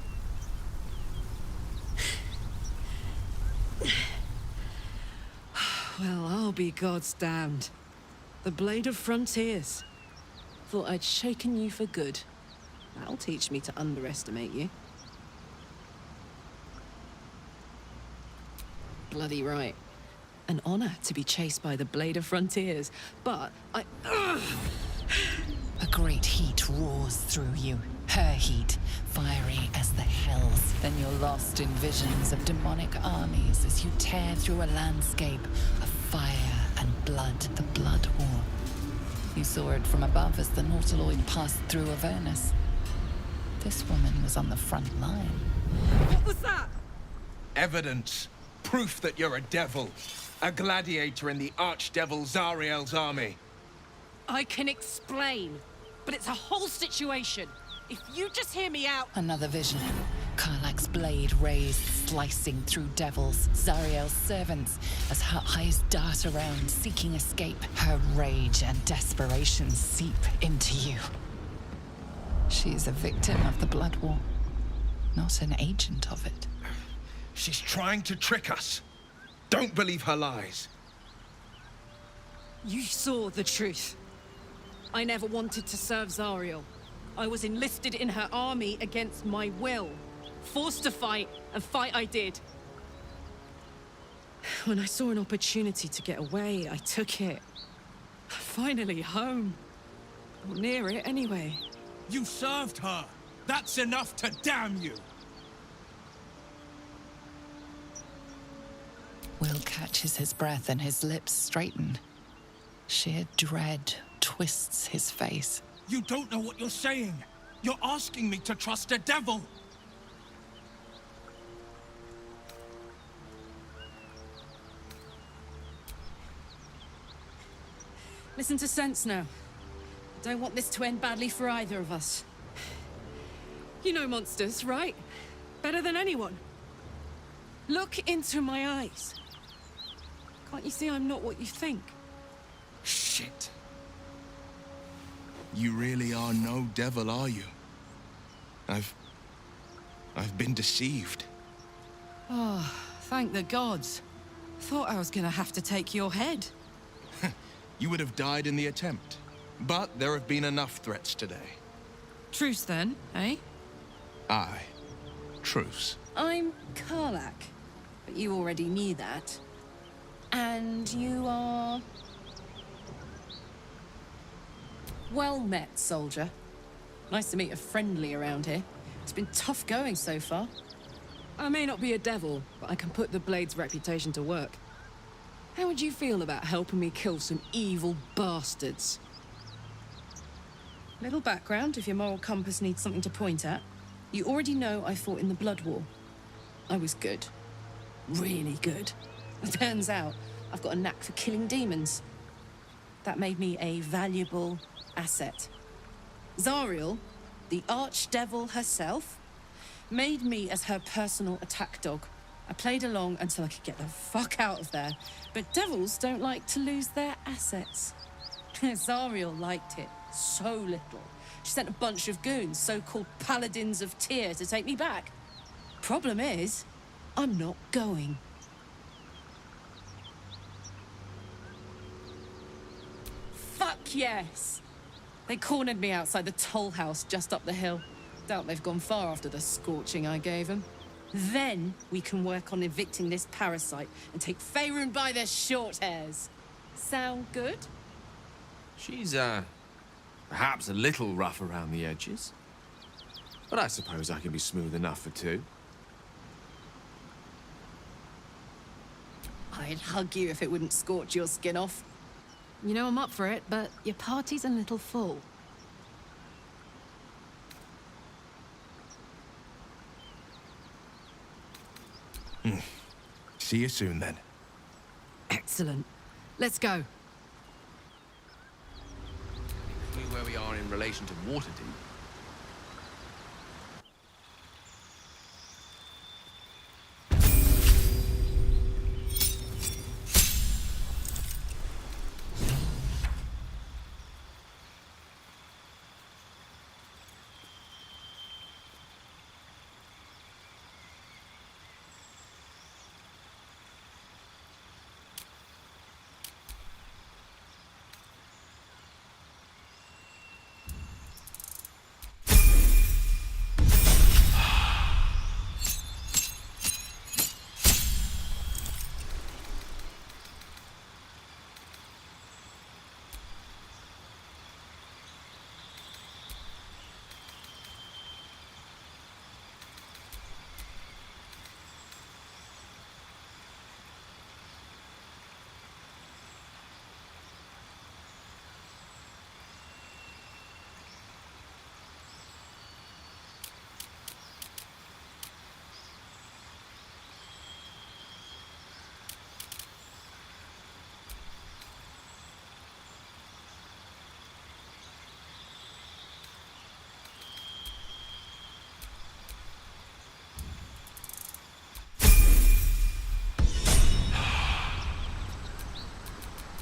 Well, I'll be God's damned. The Blade of Frontiers. Thought I'd shaken you for good. That'll teach me to underestimate you. Bloody right. An honor to be chased by the Blade of Frontiers, but I... A great heat roars through you. Her heat, fiery as the hells. Then you're lost in visions of demonic armies as you tear through a landscape of fire and blood, the Blood War. You saw it from above as the Nautiloid passed through Avernus. This woman was on the front line. What was that? Evidence. Proof that you're a devil. A gladiator in the archdevil Zariel's army. I can explain, but it's a whole situation. If you just hear me out... Another vision. Karlach's blade raised, slicing through devils, Zariel's servants, as her eyes dart around, seeking escape. Her rage and desperation seep into you. She's a victim of the Blood War, not an agent of it. She's trying to trick us. Don't believe her lies. You saw the truth. I never wanted to serve Zariel. I was enlisted in her army against my will. Forced to fight, and fight I did. When I saw an opportunity to get away, I took it. Finally home. Or near it, anyway. You served her! That's enough to damn you! Will catches his breath and his lips straighten. Sheer dread twists his face. You don't know what you're saying! You're asking me to trust a devil! Listen to sense now. I don't want this to end badly for either of us. You know monsters, right? Better than anyone. Look into my eyes. Can't you see I'm not what you think? Shit. You really are no devil, are you? I've been deceived. Oh, thank the gods. Thought I was gonna have to take your head. You would have died in the attempt. But there have been enough threats today. Truce then, eh? Aye. Truce. I'm Karlach, but you already knew that. And you are... Well met, soldier. Nice to meet a friendly around here. It's been tough going so far. I may not be a devil, but I can put the Blade's reputation to work. How would you feel about helping me kill some evil bastards? Little background, if your moral compass needs something to point at. You already know I fought in the Blood War. I was good. Really good. It turns out I've got a knack for killing demons. That made me a valuable asset. Zariel, the archdevil herself, made me as her personal attack dog. I played along until I could get the fuck out of there. But devils don't like to lose their assets. Zariel liked it so little. She sent a bunch of goons, so-called paladins of Tyr, to take me back. Problem is, I'm not going. Fuck yes! They cornered me outside the toll house just up the hill. Doubt they've gone far after the scorching I gave them. Then we can work on evicting this parasite and take Faerun by the short hairs. Sound good? She's, perhaps a little rough around the edges. But I suppose I can be smooth enough for two. I'd hug you if it wouldn't scorch your skin off. You know I'm up for it, but your party's a little full. See you soon, then. Excellent. Let's go. Clue where we are in relation to Waterdeep.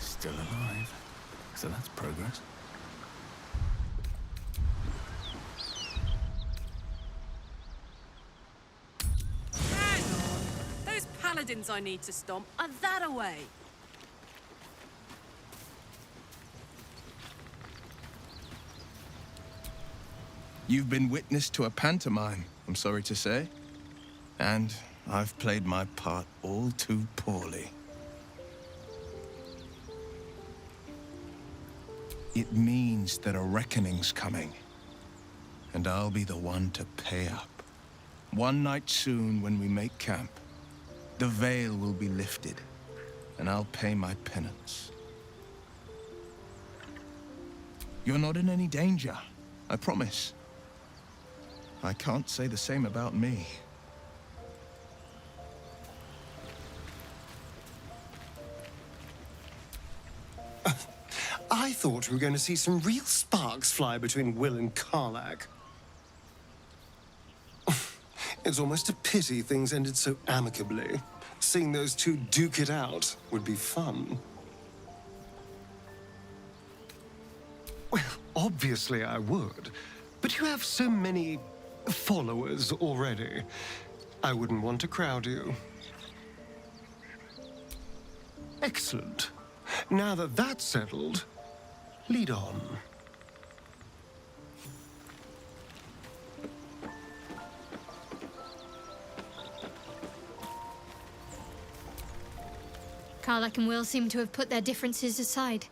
Still alive. So that's progress. Hang on. Those paladins I need to stomp are that away. You've been witness to a pantomime, I'm sorry to say. And I've played my part all too poorly. It means that a reckoning's coming. And I'll be the one to pay up. One night soon, when we make camp, the veil will be lifted, and I'll pay my penance. You're not in any danger, I promise. I can't say the same about me. I thought we were going to see some real sparks fly between Will and Karlach. It's almost a pity things ended so amicably. Seeing those two duke it out would be fun. Well, obviously I would. But you have so many followers already. I wouldn't want to crowd you. Excellent. Now that that's settled, lead on. Karlach and Will seem to have put their differences aside.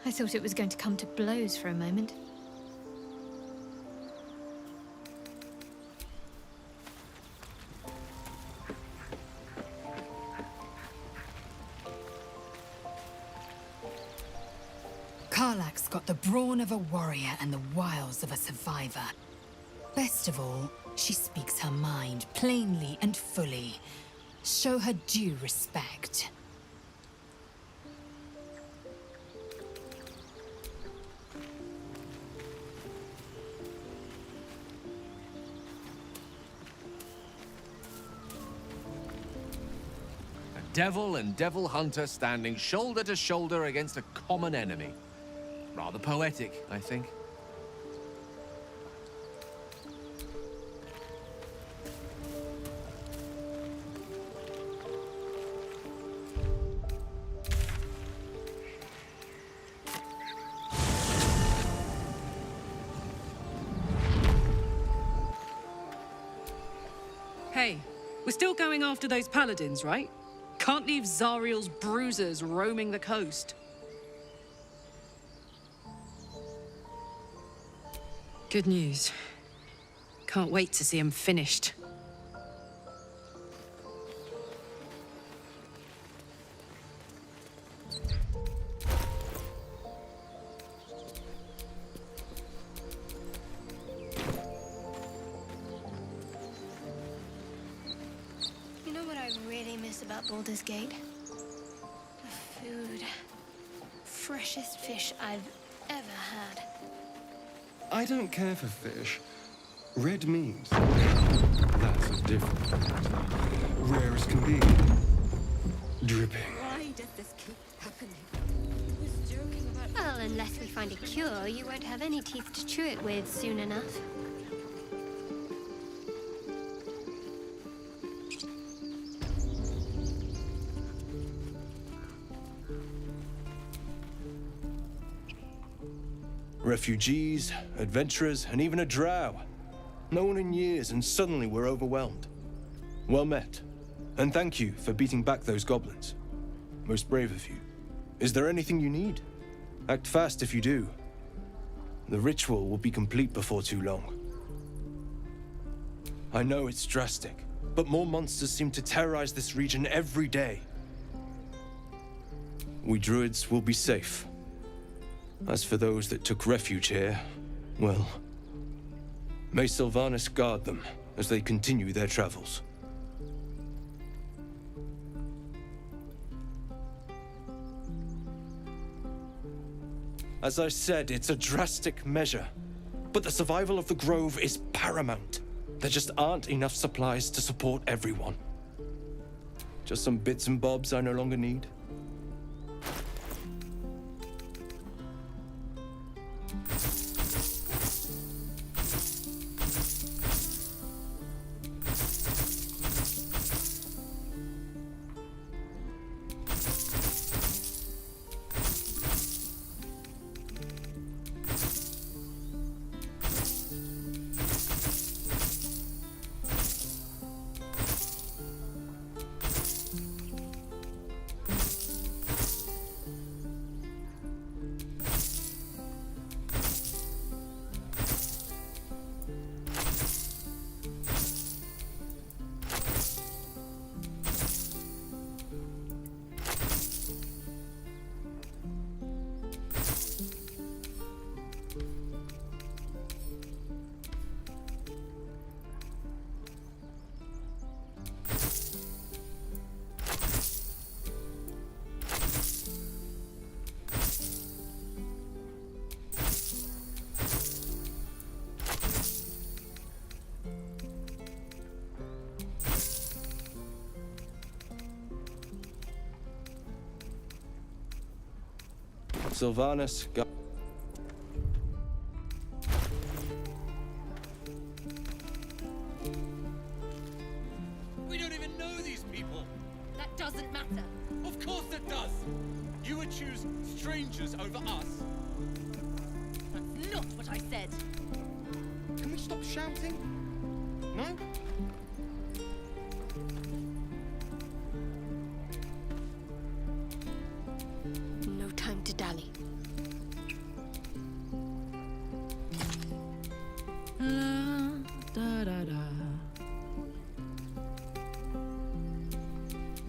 I thought it was going to come to blows for a moment. Karlach's got the brawn of a warrior and the wiles of a survivor. Best of all, she speaks her mind plainly and fully. Show her due respect. A devil and devil hunter standing shoulder to shoulder against a common enemy. Rather poetic, I think. Hey, We're still going after those paladins, right? Can't leave Zariel's bruisers roaming the coast. Good news. Can't wait to see him finished. You know what I really miss about Baldur's Gate? The food. Freshest fish I've ever had. I don't care for fish. Red meat. That's a different matter. Rare as can be. Dripping. Why does this keep happening? Well, unless we find a cure, you won't have any teeth to chew it with soon enough. Refugees, adventurers, and even a drow. No one in years, and suddenly we're overwhelmed. Well met. And thank you for beating back those goblins. Most brave of you. Is there anything you need? Act fast if you do. The ritual will be complete before too long. I know it's drastic, but more monsters seem to terrorize this region every day. We druids will be safe. As for those that took refuge here, well, may Sylvanas guard them as they continue their travels. As I said, it's a drastic measure, but the survival of the Grove is paramount. There just aren't enough supplies to support everyone. Just some bits and bobs I no longer need. Sylvanas, We don't even know these people. That doesn't matter. Of course it does. You would choose strangers over us. That's not what I said. Can we stop shouting? No? No time to dally.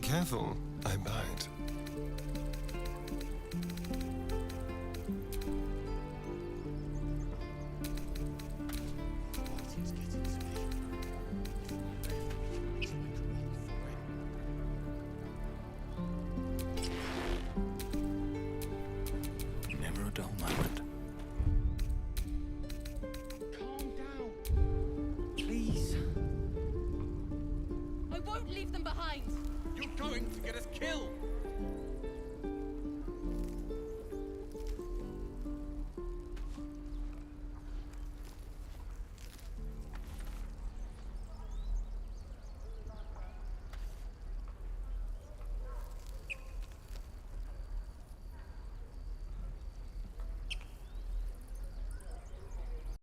Careful, I bite. Never a dull moment. Calm down. Please. I won't leave them behind. You're going to get us killed.